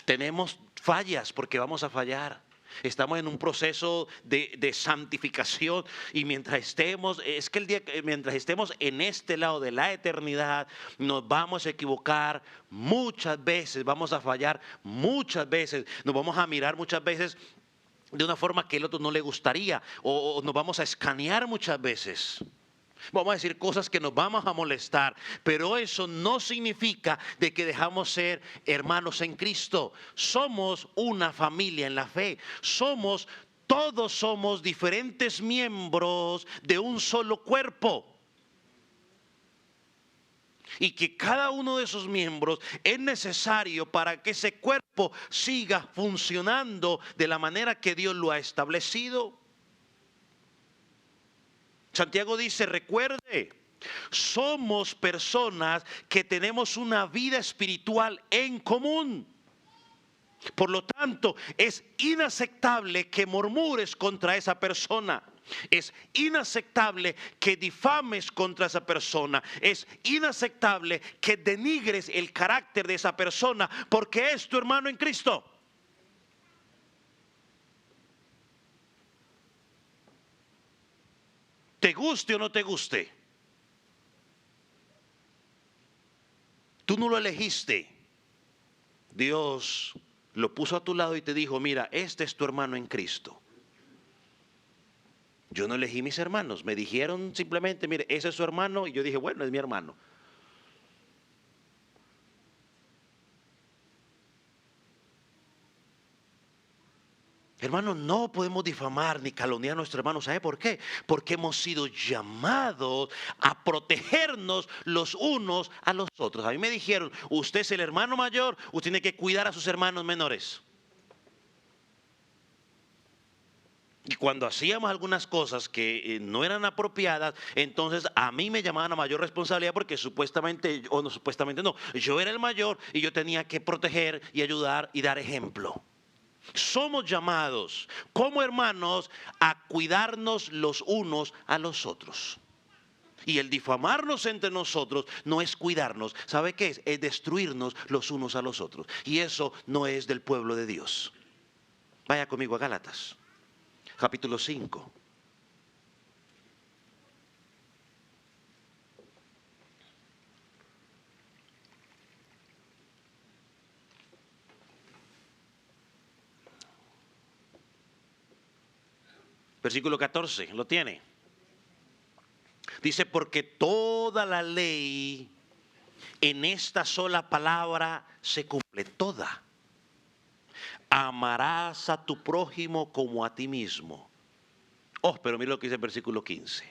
tenemos fallas porque vamos a fallar. Estamos en un proceso de santificación y mientras estemos, mientras estemos en este lado de la eternidad, nos vamos a equivocar muchas veces, vamos a fallar muchas veces, nos vamos a mirar muchas veces de una forma que el otro no le gustaría o nos vamos a escanear muchas veces. Vamos a decir cosas que nos vamos a molestar, pero eso no significa de que dejamos ser hermanos en Cristo. Somos una familia en la fe. Somos todos somos diferentes miembros de un solo cuerpo. Y que cada uno de esos miembros es necesario para que ese cuerpo siga funcionando de la manera que Dios lo ha establecido. Santiago dice, recuerde, somos personas que tenemos una vida espiritual en común. Por lo tanto, es inaceptable que murmures contra esa persona. Es inaceptable que difames contra esa persona. Es inaceptable que denigres el carácter de esa persona porque es tu hermano en Cristo. Te guste o no te guste. Tú no lo elegiste. Dios lo puso a tu lado y te dijo, mira, este es tu hermano en Cristo. Yo no elegí mis hermanos, me dijeron simplemente, mire, ese es su hermano, y yo dije, bueno, es mi hermano. Hermanos, no podemos difamar ni calumniar a nuestro hermano. ¿Sabe por qué? Porque hemos sido llamados a protegernos los unos a los otros. A mí me dijeron, usted es el hermano mayor, usted tiene que cuidar a sus hermanos menores. Y cuando hacíamos algunas cosas que no eran apropiadas, entonces a mí me llamaban a mayor responsabilidad porque supuestamente, o no supuestamente no, yo era el mayor y yo tenía que proteger y ayudar y dar ejemplo. Somos llamados como hermanos a cuidarnos los unos a los otros. Y el difamarnos entre nosotros no es cuidarnos. ¿Sabe qué es? Es destruirnos los unos a los otros. Y eso no es del pueblo de Dios. Vaya conmigo a Gálatas, capítulo 5. Versículo 14, ¿lo tiene? Dice, porque toda la ley en esta sola palabra se cumple, toda. Amarás a tu prójimo como a ti mismo. Oh, pero mira lo que dice el versículo 15.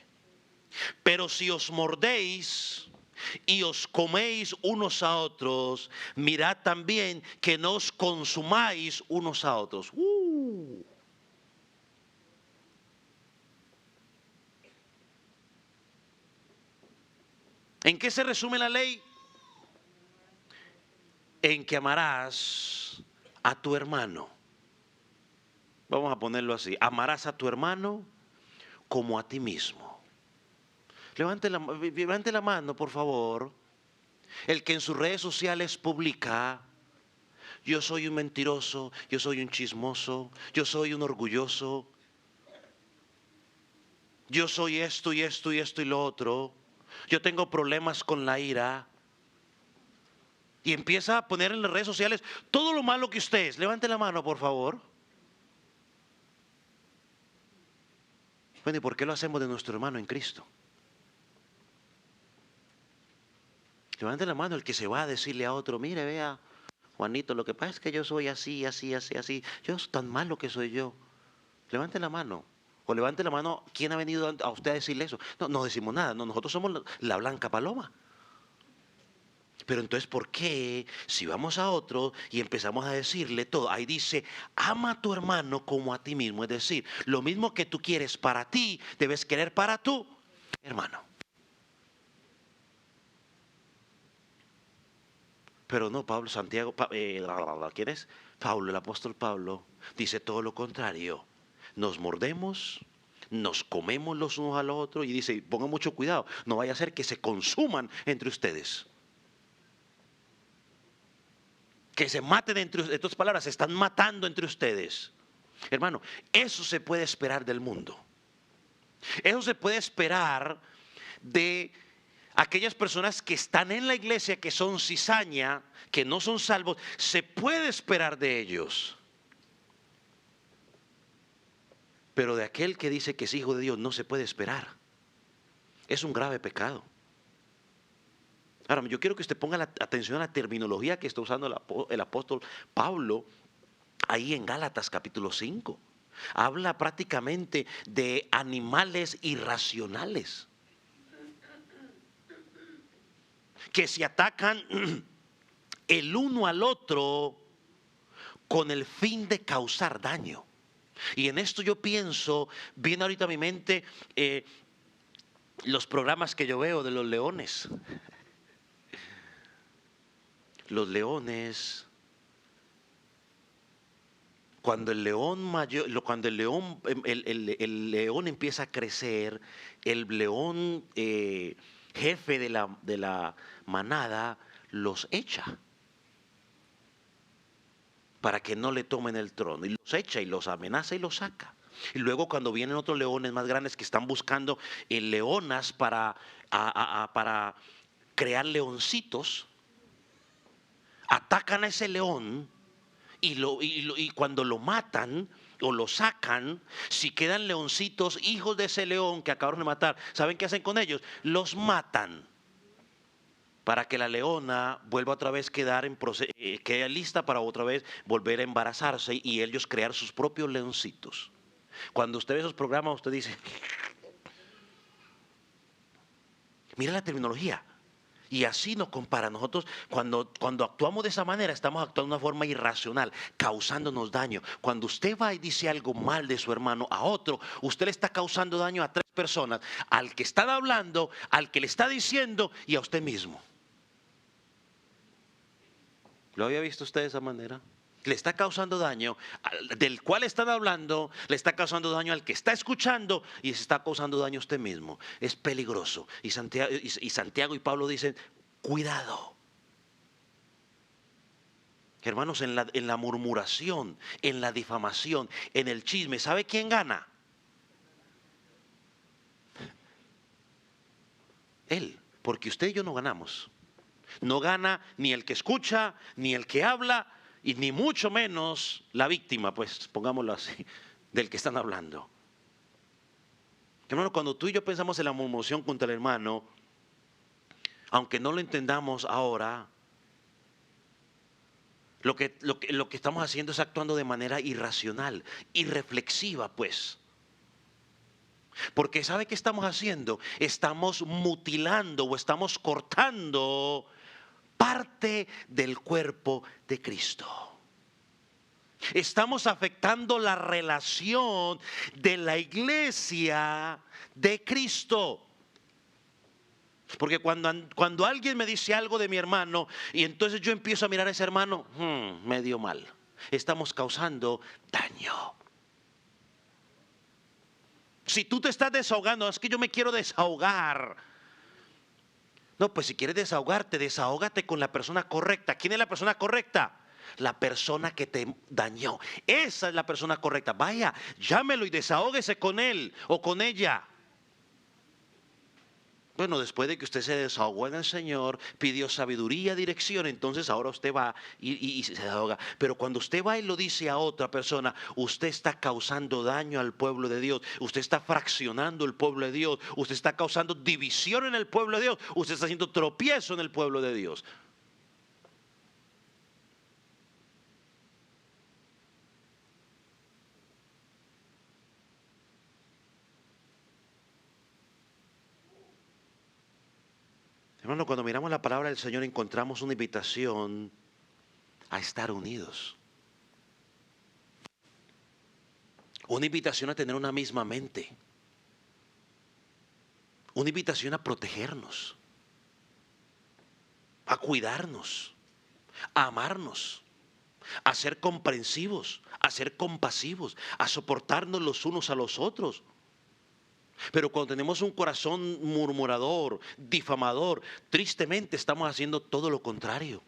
Pero si os mordéis y os coméis unos a otros, mirad también que no os consumáis unos a otros. ¿En qué se resume la ley? En que amarás a tu hermano. Vamos a ponerlo así. Amarás a tu hermano como a ti mismo. Levante la mano, por favor. El que en sus redes sociales publica, yo soy un mentiroso, yo soy un chismoso, yo soy un orgulloso, yo soy esto y esto y esto y lo otro, yo tengo problemas con la ira. Y empieza a poner en las redes sociales todo lo malo que usted es. Levante la mano, por favor. Bueno, ¿y por qué lo hacemos de nuestro hermano en Cristo? Levante la mano el que se va a decirle a otro, mire, vea, Juanito, lo que pasa es que yo soy así, así, así, así. Yo soy tan malo que soy yo. Levante la mano. O levante la mano, ¿quién ha venido a usted a decirle eso? No, no decimos nada, no, nosotros somos la blanca paloma. Pero entonces, ¿por qué si vamos a otro y empezamos a decirle todo? Ahí dice, ama a tu hermano como a ti mismo. Es decir, lo mismo que tú quieres para ti, debes querer para tu hermano. Pero no, Pablo, Santiago, ¿quién es? Pablo, el apóstol Pablo, dice todo lo contrario. Nos mordemos, nos comemos los unos a los otros y dice, pongan mucho cuidado, no vaya a ser que se consuman entre ustedes. Que se maten entre ustedes, en otras palabras, se están matando entre ustedes. Hermano, eso se puede esperar del mundo. Eso se puede esperar de aquellas personas que están en la iglesia, que son cizaña, que no son salvos. Se puede esperar de ellos. Pero de aquel que dice que es hijo de Dios no se puede esperar. Es un grave pecado. Ahora, yo quiero que usted ponga atención a la terminología que está usando el apóstol Pablo ahí en Gálatas capítulo 5. Habla prácticamente de animales irracionales que se atacan el uno al otro con el fin de causar daño. Y en esto yo pienso, viene ahorita a mi mente los programas que yo veo de los leones. Los leones, cuando el león mayor, cuando el león empieza a crecer, el león jefe de la manada los echa para que no le tomen el trono, y los echa y los amenaza y los saca. Y luego cuando vienen otros leones más grandes que están buscando leonas para crear leoncitos, atacan a ese león y cuando lo matan o lo sacan, si quedan leoncitos, hijos de ese león que acabaron de matar, ¿saben qué hacen con ellos? Los matan para que la leona vuelva otra vez quede lista para otra vez volver a embarazarse y ellos crear sus propios leoncitos. Cuando usted ve esos programas, usted dice, mira la terminología. Y así nos compara. Nosotros cuando actuamos de esa manera estamos actuando de una forma irracional, causándonos daño. Cuando usted va y dice algo mal de su hermano a otro, usted le está causando daño a tres personas: al que están hablando, al que le está diciendo y a usted mismo. ¿Lo había visto usted de esa manera? Le está causando daño, del cual están hablando, le está causando daño al que está escuchando y se está causando daño a usted mismo. Es peligroso. Y Santiago y Pablo dicen, cuidado. Hermanos, en la murmuración, en la difamación, en el chisme, ¿sabe quién gana? Él, porque usted y yo no ganamos. No gana ni el que escucha, ni el que habla, y ni mucho menos la víctima, pues pongámoslo así, del que están hablando. Hermano, cuando tú y yo pensamos en la murmuración contra el hermano, aunque no lo entendamos ahora, lo que estamos haciendo es actuando de manera irracional, irreflexiva, pues. Porque ¿sabe qué estamos haciendo? Estamos mutilando o estamos cortando parte del cuerpo de Cristo. Estamos afectando la relación de la iglesia de Cristo. Porque cuando alguien me dice algo de mi hermano y entonces yo empiezo a mirar a ese hermano, medio mal, estamos causando daño. Si tú te estás desahogando, es que yo me quiero desahogar. No, pues si quieres desahogarte, desahógate con la persona correcta. ¿Quién es la persona correcta? La persona que te dañó. Esa es la persona correcta. Vaya, llámelo y desahógese con él o con ella. Bueno, después de que usted se desahogó en el Señor, pidió sabiduría, dirección, entonces ahora usted va y se desahoga. Pero cuando usted va y lo dice a otra persona, usted está causando daño al pueblo de Dios. Usted está fraccionando el pueblo de Dios. Usted está causando división en el pueblo de Dios. Usted está haciendo tropiezo en el pueblo de Dios. Hermano, cuando miramos la palabra del Señor encontramos una invitación a estar unidos. Una invitación a tener una misma mente. Una invitación a protegernos. A cuidarnos. A amarnos. A ser comprensivos. A ser compasivos. A soportarnos los unos a los otros. Pero cuando tenemos un corazón murmurador, difamador, tristemente estamos haciendo todo lo contrario.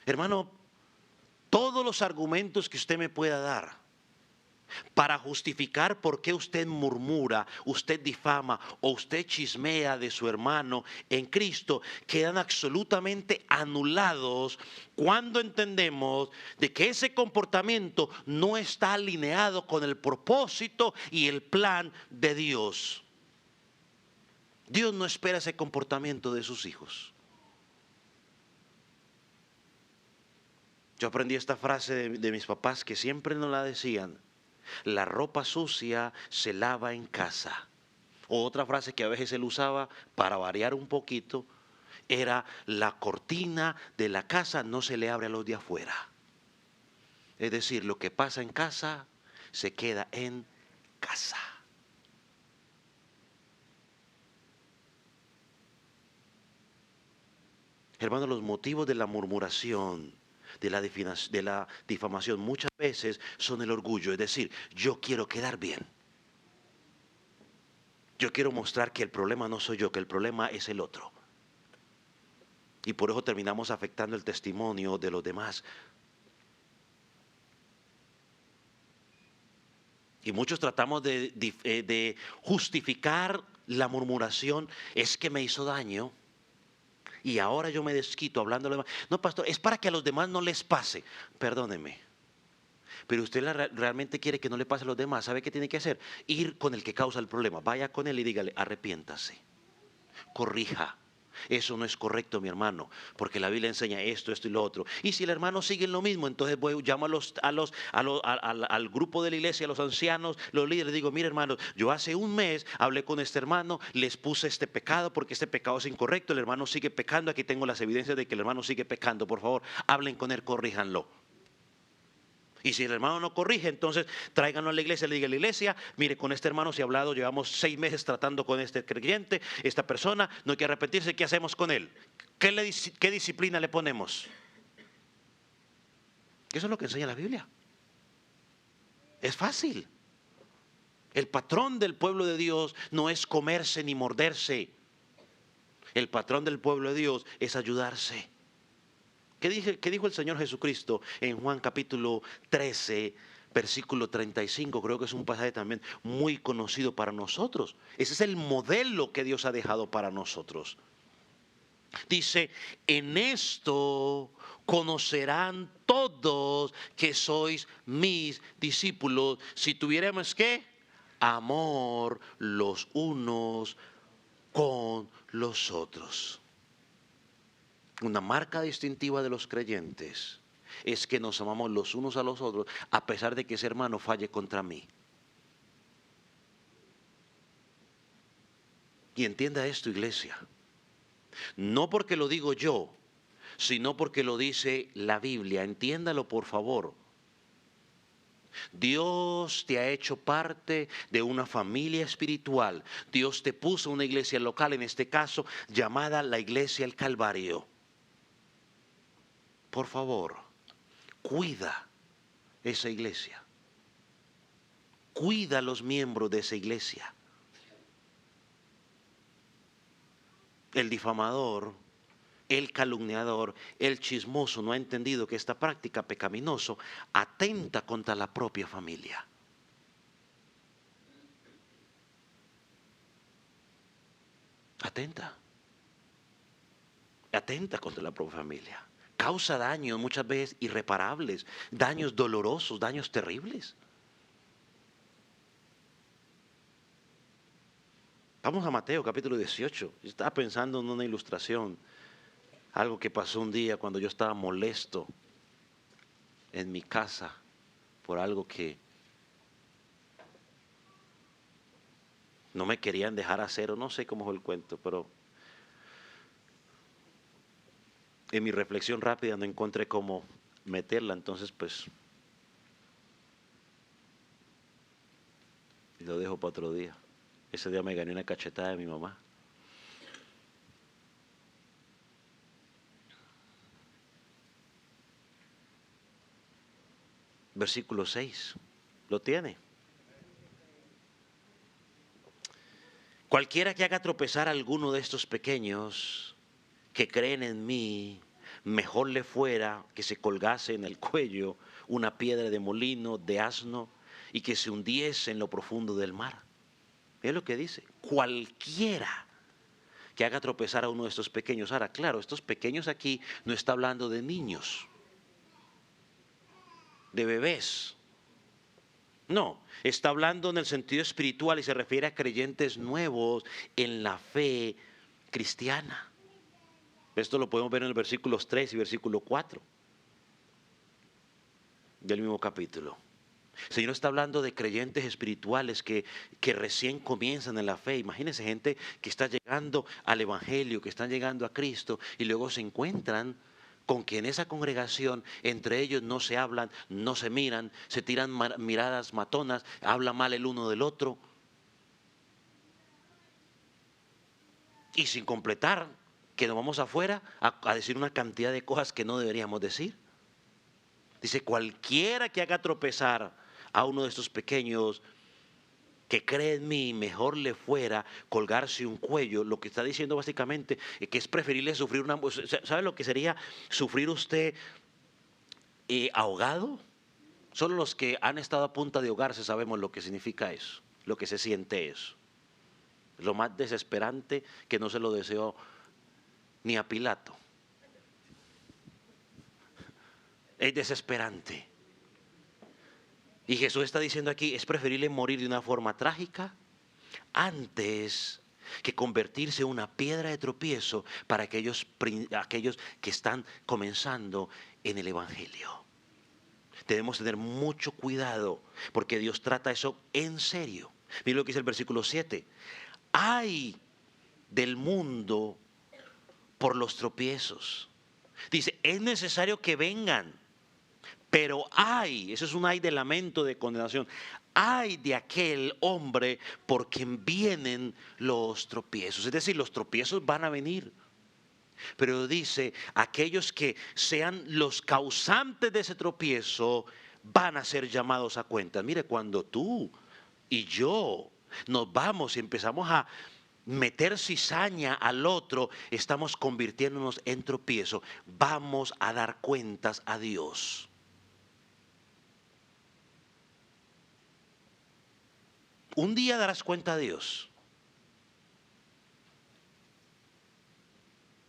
Hermano, todos los argumentos que usted me pueda dar para justificar por qué usted murmura, usted difama o usted chismea de su hermano en Cristo, quedan absolutamente anulados cuando entendemos de que ese comportamiento no está alineado con el propósito y el plan de Dios. Dios no espera ese comportamiento de sus hijos. Yo aprendí esta frase de mis papás que siempre nos la decían: la ropa sucia se lava en casa. O otra frase que a veces él usaba para variar un poquito era: la cortina de la casa no se le abre a los de afuera. Es decir, lo que pasa en casa se queda en casa. Hermanos, los motivos de la murmuración, de la difamación, muchas veces son el orgullo. Es decir, yo quiero quedar bien. Yo quiero mostrar que el problema no soy yo, que el problema es el otro. Y por eso terminamos afectando el testimonio de los demás. Y muchos tratamos de justificar la murmuración. Es que me hizo daño y ahora yo me desquito hablando a los demás. No, pastor, es para que a los demás no les pase. Perdóneme. Pero usted realmente quiere que no le pase a los demás. ¿Sabe qué tiene que hacer? Ir con el que causa el problema. Vaya con él y dígale: arrepiéntase, corrija. Eso no es correcto, mi hermano, porque la Biblia enseña esto, esto y lo otro. Y si el hermano sigue en lo mismo, entonces llamo al grupo de la iglesia, a los ancianos, los líderes. Digo: mire, hermano, yo hace un mes hablé con este hermano, les puse este pecado porque este pecado es incorrecto. El hermano sigue pecando. Aquí tengo las evidencias de que el hermano sigue pecando. Por favor, hablen con él, corríjanlo. Y si el hermano no corrige, entonces tráiganlo a la iglesia. Le diga a la iglesia: mire, con este hermano se ha hablado, llevamos 6 meses tratando con este creyente, esta persona no quiere arrepentirse. ¿Qué hacemos con él? ¿Qué disciplina le ponemos? Eso es lo que enseña la Biblia. Es fácil. El patrón del pueblo de Dios no es comerse ni morderse. El patrón del pueblo de Dios es ayudarse. ¿Qué dijo el Señor Jesucristo en Juan capítulo 13, versículo 35? Creo que es un pasaje también muy conocido para nosotros. Ese es el modelo que Dios ha dejado para nosotros. Dice: en esto conocerán todos que sois mis discípulos, si tuviéramos ¿qué? Amor los unos con los otros. Una marca distintiva de los creyentes es que nos amamos los unos a los otros, a pesar de que ese hermano falle contra mí. Y entienda esto, iglesia. No porque lo digo yo, sino porque lo dice la Biblia. Entiéndalo, por favor. Dios te ha hecho parte de una familia espiritual. Dios te puso una iglesia local, en este caso llamada la Iglesia El Calvario. Por favor, cuida esa iglesia. Cuida a los miembros de esa iglesia. El difamador, el calumniador, el chismoso no ha entendido que esta práctica pecaminosa atenta contra la propia familia. Atenta contra la propia familia. Causa daños muchas veces irreparables, daños dolorosos, daños terribles. Vamos a Mateo capítulo 18. Yo estaba pensando en una ilustración, algo que pasó un día cuando yo estaba molesto en mi casa por algo que no me querían dejar hacer, o no sé cómo fue el cuento, pero en mi reflexión rápida no encontré cómo meterla, entonces pues lo dejo para otro día. Ese día me gané una cachetada de mi mamá. Versículo 6, ¿lo tiene? Cualquiera que haga tropezar a alguno de estos pequeños que creen en mí, mejor le fuera que se colgase en el cuello una piedra de molino, de asno, y que se hundiese en lo profundo del mar. Mira lo que dice: cualquiera que haga tropezar a uno de estos pequeños. Ahora, claro, estos pequeños aquí no está hablando de niños, de bebés. No, está hablando en el sentido espiritual y se refiere a creyentes nuevos en la fe cristiana. Esto lo podemos ver en el versículos 3 y versículo 4. del mismo capítulo. El Señor está hablando de creyentes espirituales que recién comienzan en la fe. Imagínense gente que está llegando al Evangelio, que están llegando a Cristo y luego se encuentran con que en esa congregación entre ellos no se hablan, no se miran, se tiran miradas matonas, hablan mal el uno del otro. Y sin completar que nos vamos afuera a decir una cantidad de cosas que no deberíamos decir. Dice, cualquiera que haga tropezar a uno de estos pequeños que cree en mí, mejor le fuera colgarse un cuello. Lo que está diciendo básicamente es que es preferible sufrir una... ¿Sabe lo que sería sufrir usted ahogado? Solo los que han estado a punto de ahogarse sabemos lo que significa eso, lo que se siente eso. Lo más desesperante que no se lo deseo ni a Pilato. Es desesperante. Y Jesús está diciendo aquí, es preferible morir de una forma trágica antes que convertirse en una piedra de tropiezo para aquellos que están comenzando en el Evangelio. Debemos tener mucho cuidado porque Dios trata eso en serio. Mira lo que dice el versículo 7. Ay del mundo por los tropiezos. Dice, es necesario que vengan. Pero ay, eso es un ay de lamento, de condenación. Ay de aquel hombre por quien vienen los tropiezos. Es decir, los tropiezos van a venir. Pero dice, aquellos que sean los causantes de ese tropiezo van a ser llamados a cuentas. Mire, cuando tú y yo nos vamos y empezamos a meter cizaña al otro, estamos convirtiéndonos en tropiezo. Vamos a dar cuentas a Dios. Un día darás cuenta a Dios.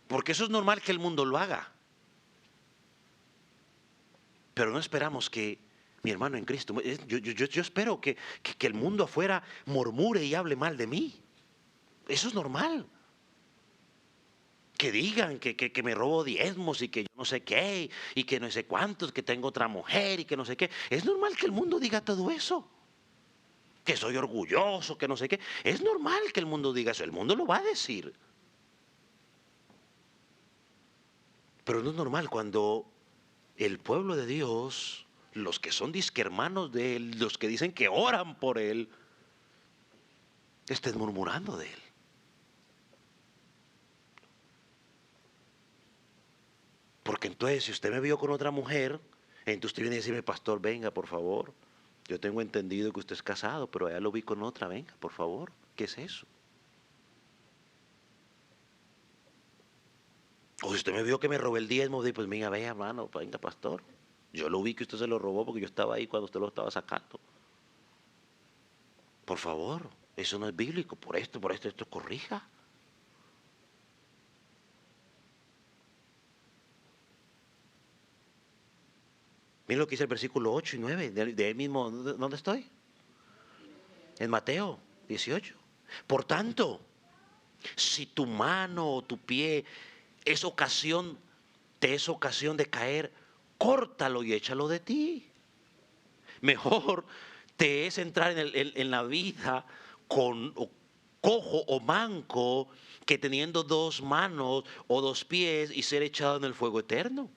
Porque eso es normal que el mundo lo haga. Pero no esperamos que, mi hermano en Cristo, yo espero que el mundo afuera murmure y hable mal de mí. Eso es normal. Que digan que me robo diezmos y que yo no sé qué, y que no sé cuántos, que tengo otra mujer y que no sé qué. Es normal que el mundo diga todo eso. Que soy orgulloso, que no sé qué. Es normal que el mundo diga eso, el mundo lo va a decir. Pero no es normal cuando el pueblo de Dios, los que son disque hermanos de Él, los que dicen que oran por Él, estén murmurando de Él. Porque entonces si usted me vio con otra mujer, entonces usted viene a decirme, pastor, venga, por favor. Yo tengo entendido que usted es casado, pero allá lo vi con otra, venga, por favor. ¿Qué es eso? O si usted me vio que me robé el diezmo, pues venga, vea, hermano, venga, pastor. Yo lo vi que usted se lo robó porque yo estaba ahí cuando usted lo estaba sacando. Por favor, eso no es bíblico, por esto, corrija. Miren lo que dice el versículo 8 y 9, de él mismo, ¿dónde estoy? En Mateo 18. Por tanto, si tu mano o tu pie te es ocasión de caer, córtalo y échalo de ti. Mejor te es entrar en la vida con cojo o manco que teniendo dos manos o dos pies y ser echado en el fuego eterno.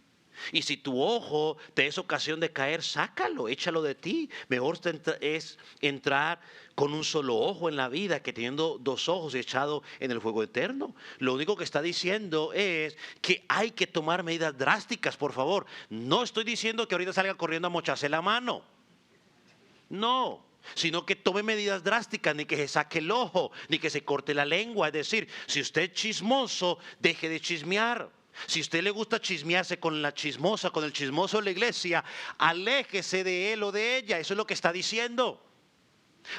Y si tu ojo te es ocasión de caer, sácalo, échalo de ti. Mejor es entrar con un solo ojo en la vida que teniendo dos ojos echado en el fuego eterno. Lo único que está diciendo es que hay que tomar medidas drásticas, por favor. No estoy diciendo que ahorita salga corriendo a mocharse la mano. No, sino que tome medidas drásticas, ni que se saque el ojo, ni que se corte la lengua. Es decir, si usted es chismoso, deje de chismear. Si a usted le gusta chismearse con la chismosa, con el chismoso de la iglesia, aléjese de él o de ella. Eso es lo que está diciendo.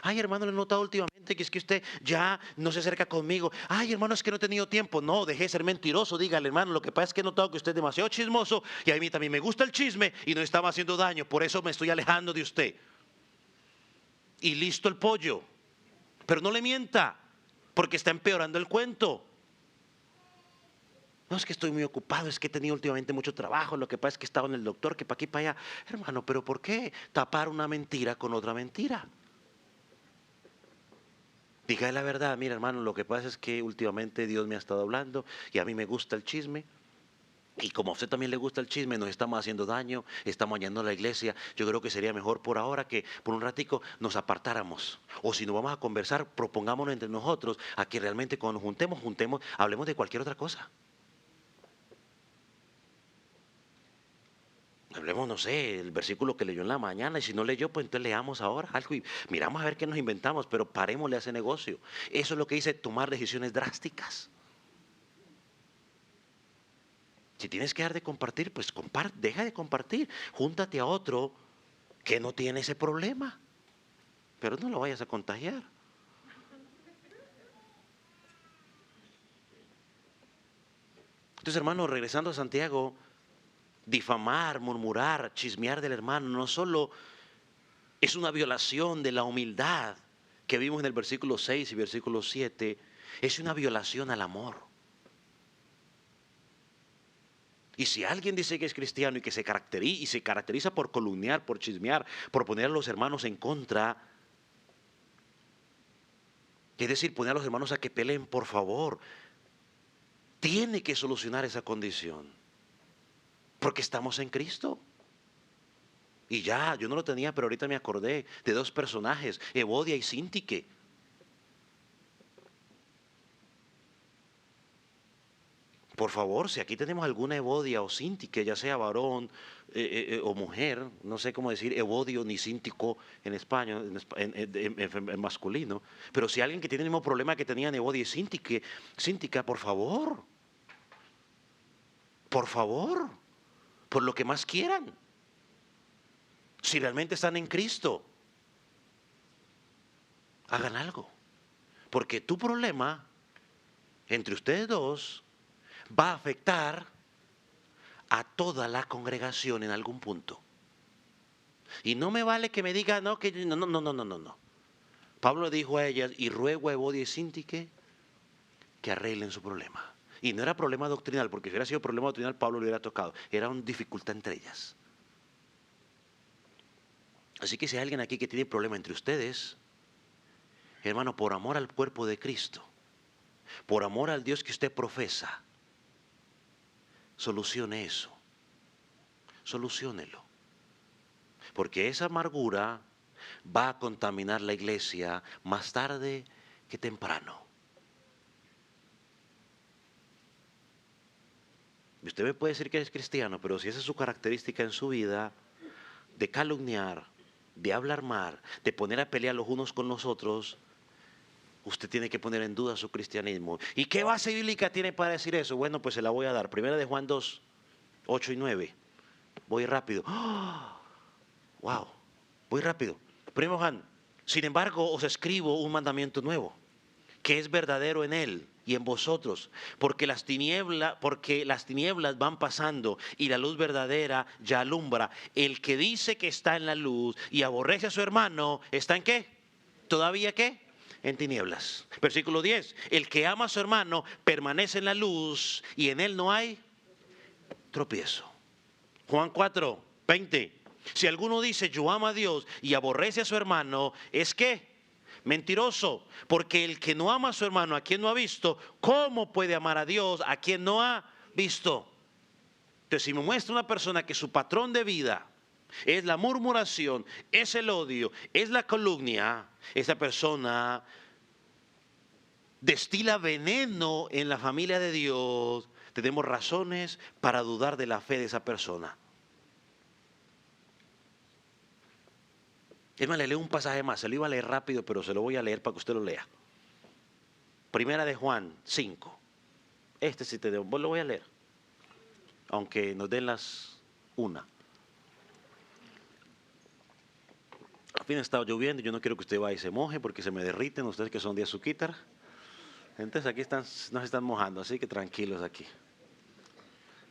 Ay, hermano, le he notado últimamente que es que usted ya no se acerca conmigo. Ay, hermano, es que no he tenido tiempo. No, deje de ser mentiroso. Dígale, hermano, lo que pasa es que he notado que usted es demasiado chismoso y a mí también me gusta el chisme y no estaba haciendo daño. Por eso me estoy alejando de usted. Y listo el pollo. Pero no le mienta, porque está empeorando el cuento. No, es que estoy muy ocupado, es que he tenido últimamente mucho trabajo, lo que pasa es que he estado en el doctor, que para aquí, para allá. Hermano, pero ¿por qué tapar una mentira con otra mentira? Diga la verdad, mira hermano, lo que pasa es que últimamente Dios me ha estado hablando y a mí me gusta el chisme. Y como a usted también le gusta el chisme, nos estamos haciendo daño, estamos dañando a la iglesia. Yo creo que sería mejor por ahora que por un ratico nos apartáramos. O si no vamos a conversar, propongámonos entre nosotros a que realmente cuando nos juntemos, hablemos de cualquier otra cosa. Hablemos, no sé, el versículo que leyó en la mañana, y si no leyó, pues entonces leamos ahora algo y miramos a ver qué nos inventamos, pero parémosle a ese negocio. Eso es lo que dice tomar decisiones drásticas. Si tienes que dejar de compartir, pues deja de compartir. Júntate a otro que no tiene ese problema, pero no lo vayas a contagiar. Entonces, hermano, regresando a Santiago, difamar, murmurar, chismear del hermano, no solo es una violación de la humildad que vimos en el versículo 6 y versículo 7, es una violación al amor. Y si alguien dice que es cristiano y que se caracteriza por calumniar, por chismear, por poner a los hermanos en contra, es decir, poner a los hermanos a que peleen, por favor, tiene que solucionar esa condición, porque estamos en Cristo. Y ya, yo no lo tenía, pero ahorita me acordé de dos personajes, Evodia y Síntique. Por favor, si aquí tenemos alguna Evodia o Síntique, ya sea varón o mujer, no sé cómo decir Evodio ni Síntico en español, en masculino, pero si alguien que tiene el mismo problema que tenían Evodia y Síntica, por favor, por lo que más quieran, si realmente están en Cristo, hagan algo, porque tu problema entre ustedes dos va a afectar a toda la congregación en algún punto. Y no me vale que me diga, no, que no. Pablo dijo a ellas, y ruego a Evodia y Síntique que arreglen su problema. Y no era problema doctrinal, porque si hubiera sido problema doctrinal, Pablo lo hubiera tocado. Era una dificultad entre ellas. Así que si hay alguien aquí que tiene problema entre ustedes, hermano, por amor al cuerpo de Cristo, por amor al Dios que usted profesa, solucione eso. Soluciónelo. Porque esa amargura va a contaminar la iglesia más tarde que temprano. Usted me puede decir que es cristiano, pero si esa es su característica en su vida, de calumniar, de hablar mal, de poner a pelear los unos con los otros, usted tiene que poner en duda su cristianismo. ¿Y qué base bíblica tiene para decir eso? Bueno, pues se la voy a dar. Primera de Juan 2, 8 y 9. Voy rápido. ¡Oh! ¡Wow! Voy rápido. Primero Juan, sin embargo, os escribo un mandamiento nuevo, que es verdadero en él y en vosotros, porque las tinieblas van pasando y la luz verdadera ya alumbra. El que dice que está en la luz y aborrece a su hermano, ¿está en qué? ¿Todavía qué? En tinieblas. Versículo 10. El que ama a su hermano permanece en la luz y en él no hay tropiezo. Juan 4, 20. Si alguno dice yo amo a Dios y aborrece a su hermano, ¿es qué? Mentiroso, porque el que no ama a su hermano, a quien no ha visto, ¿cómo puede amar a Dios a quien no ha visto? Entonces, si me muestra una persona que su patrón de vida es la murmuración, es el odio, es la calumnia, esa persona destila veneno en la familia de Dios. Tenemos razones para dudar de la fe de esa persona. Es más, le leo un pasaje más, se lo iba a leer rápido, pero se lo voy a leer para que usted lo lea. Primera de Juan 5. Este sí te lo voy a leer, aunque nos den las 1. Al fin está lloviendo, yo no quiero que usted vaya y se moje porque se me derriten ustedes que son de azuquitar. Entonces aquí no se están mojando, así que tranquilos aquí.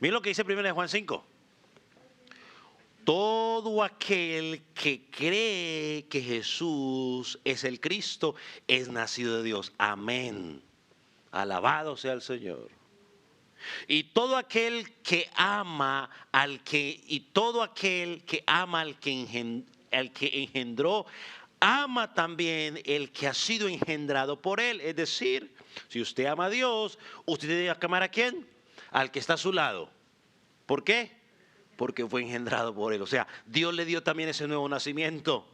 Miren lo que dice Primera de Juan 5. Todo aquel que cree que Jesús es el Cristo es nacido de Dios. Amén. Alabado sea el Señor. Y todo aquel que ama al que, y todo aquel que ama al que engendró, ama también el que ha sido engendrado por él. Es decir, si usted ama a Dios, usted debe amar ¿a quién? Al que está a su lado. ¿Por qué? Porque fue engendrado por él. O sea, Dios le dio también ese nuevo nacimiento.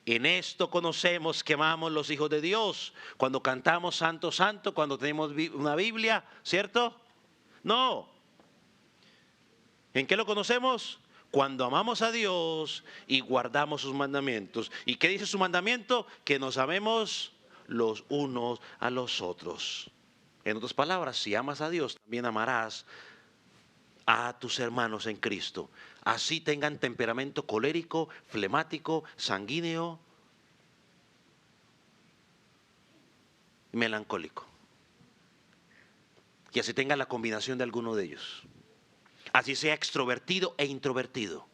En esto conocemos que amamos los hijos de Dios. Cuando cantamos Santo, Santo, cuando tenemos una Biblia, ¿cierto? No. ¿En qué lo conocemos? Cuando amamos a Dios y guardamos sus mandamientos. ¿Y qué dice su mandamiento? Que nos amemos los unos a los otros. En otras palabras, si amas a Dios, también amarás a tus hermanos en Cristo. Así tengan temperamento colérico, flemático, sanguíneo y melancólico. Y así tengan la combinación de alguno de ellos. Así sea extrovertido e introvertido.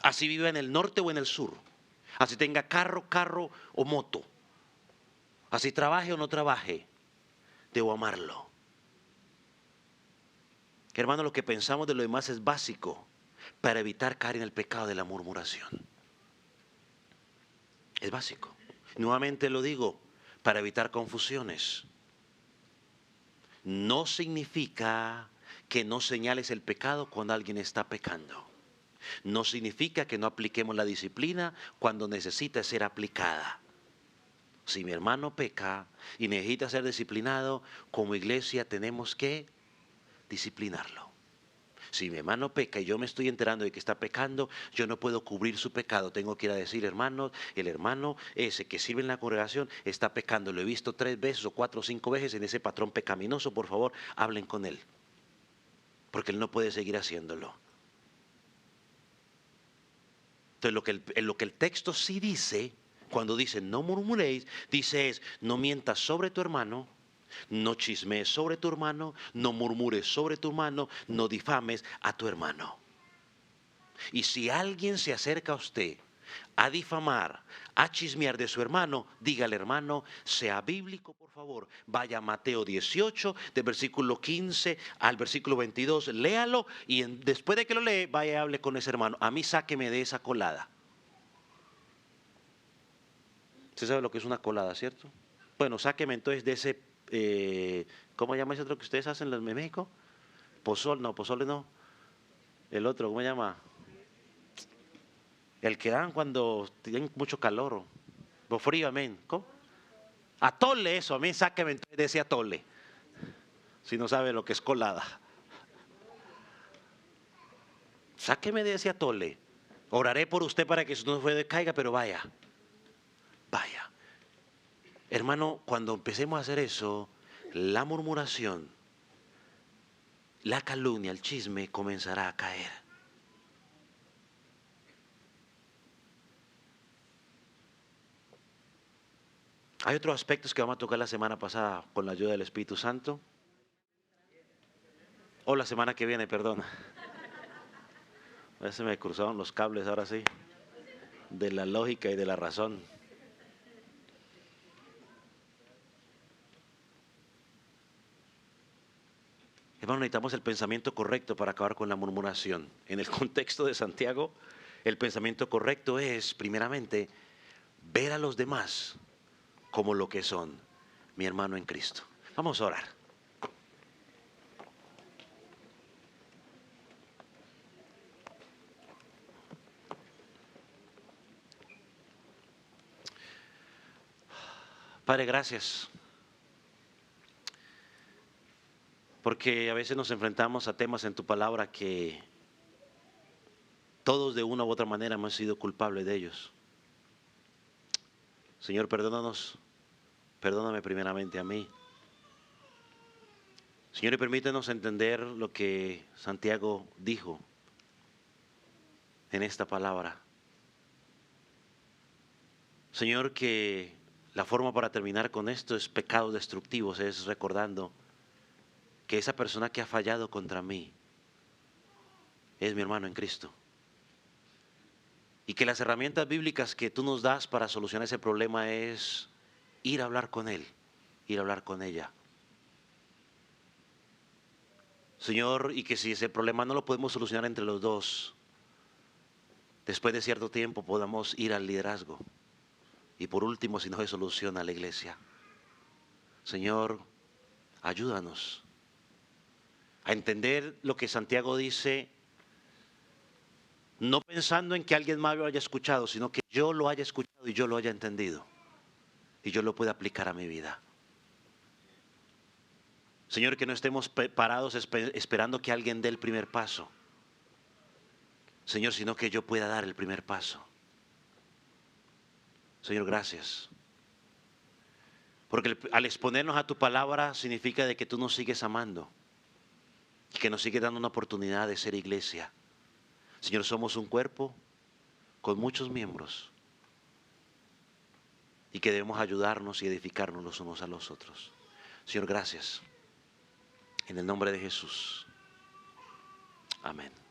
Así viva en el norte o en el sur. Así tenga carro o moto. Así trabaje o no trabaje. Debo amarlo. Hermano, lo que pensamos de lo demás es básico para evitar caer en el pecado de la murmuración. Es básico. Nuevamente lo digo, para evitar confusiones. No significa que no señales el pecado cuando alguien está pecando. No significa que no apliquemos la disciplina cuando necesita ser aplicada. Si mi hermano peca y necesita ser disciplinado, como iglesia tenemos que disciplinarlo. Si mi hermano peca y yo me estoy enterando de que está pecando, yo no puedo cubrir su pecado. Tengo que ir a decir, hermanos, el hermano ese que sirve en la congregación está pecando. Lo he visto 3 veces o 4 o 5 veces en ese patrón pecaminoso. Por favor, hablen con él. Porque él no puede seguir haciéndolo. Entonces, lo que el texto sí dice, cuando dice no murmuréis, dice es no mientas sobre tu hermano. No chismees sobre tu hermano, no murmures sobre tu hermano, no difames a tu hermano. Y si alguien se acerca a usted a difamar, a chismear de su hermano, dígale hermano, sea bíblico por favor. Vaya a Mateo 18, del versículo 15 al versículo 22, léalo y después de que lo lee, vaya y hable con ese hermano. A mí sáqueme de esa colada. ¿Usted sabe lo que es una colada, cierto? Bueno, sáqueme entonces de ese... ¿cómo llama ese otro que ustedes hacen en México? Pozole no. El otro, ¿cómo se llama? El que dan cuando tienen mucho calor o frío, amén. ¿Cómo? Atole, eso, a mí sáqueme de ese atole. Si no sabe lo que es colada. Sáqueme de ese atole. Oraré por usted para que no se caiga, pero vaya. Hermano, cuando empecemos a hacer eso, la murmuración, la calumnia, el chisme comenzará a caer. Hay otros aspectos que vamos a tocar la semana pasada con la ayuda del Espíritu Santo. O la semana que viene, perdón. A veces me cruzaron los cables ahora sí, de la lógica y de la razón. Hermano, necesitamos el pensamiento correcto para acabar con la murmuración. En el contexto de Santiago, el pensamiento correcto es, primeramente, ver a los demás como lo que son, mi hermano en Cristo. Vamos a orar. Padre, gracias. Porque a veces nos enfrentamos a temas en tu palabra que todos de una u otra manera hemos sido culpables de ellos. Señor, perdóname primeramente a mí. Señor, y permítenos entender lo que Santiago dijo en esta palabra. Señor, que la forma para terminar con esto es pecados destructivos, es recordando que esa persona que ha fallado contra mí es mi hermano en Cristo. Y que las herramientas bíblicas que tú nos das para solucionar ese problema es ir a hablar con él, ir a hablar con ella. Señor, y que si ese problema no lo podemos solucionar entre los dos, después de cierto tiempo podamos ir al liderazgo. Y por último, si no se soluciona, a la iglesia. Señor, ayúdanos a entender lo que Santiago dice, no pensando en que alguien más lo haya escuchado, sino que yo lo haya escuchado y yo lo haya entendido. Y yo lo pueda aplicar a mi vida. Señor, que no estemos parados esperando que alguien dé el primer paso. Señor, sino que yo pueda dar el primer paso. Señor, gracias. Porque al exponernos a tu palabra significa de que tú nos sigues amando. Y que nos sigues dando una oportunidad de ser iglesia. Señor, somos un cuerpo con muchos miembros. Y que debemos ayudarnos y edificarnos los unos a los otros. Señor, gracias. En el nombre de Jesús. Amén.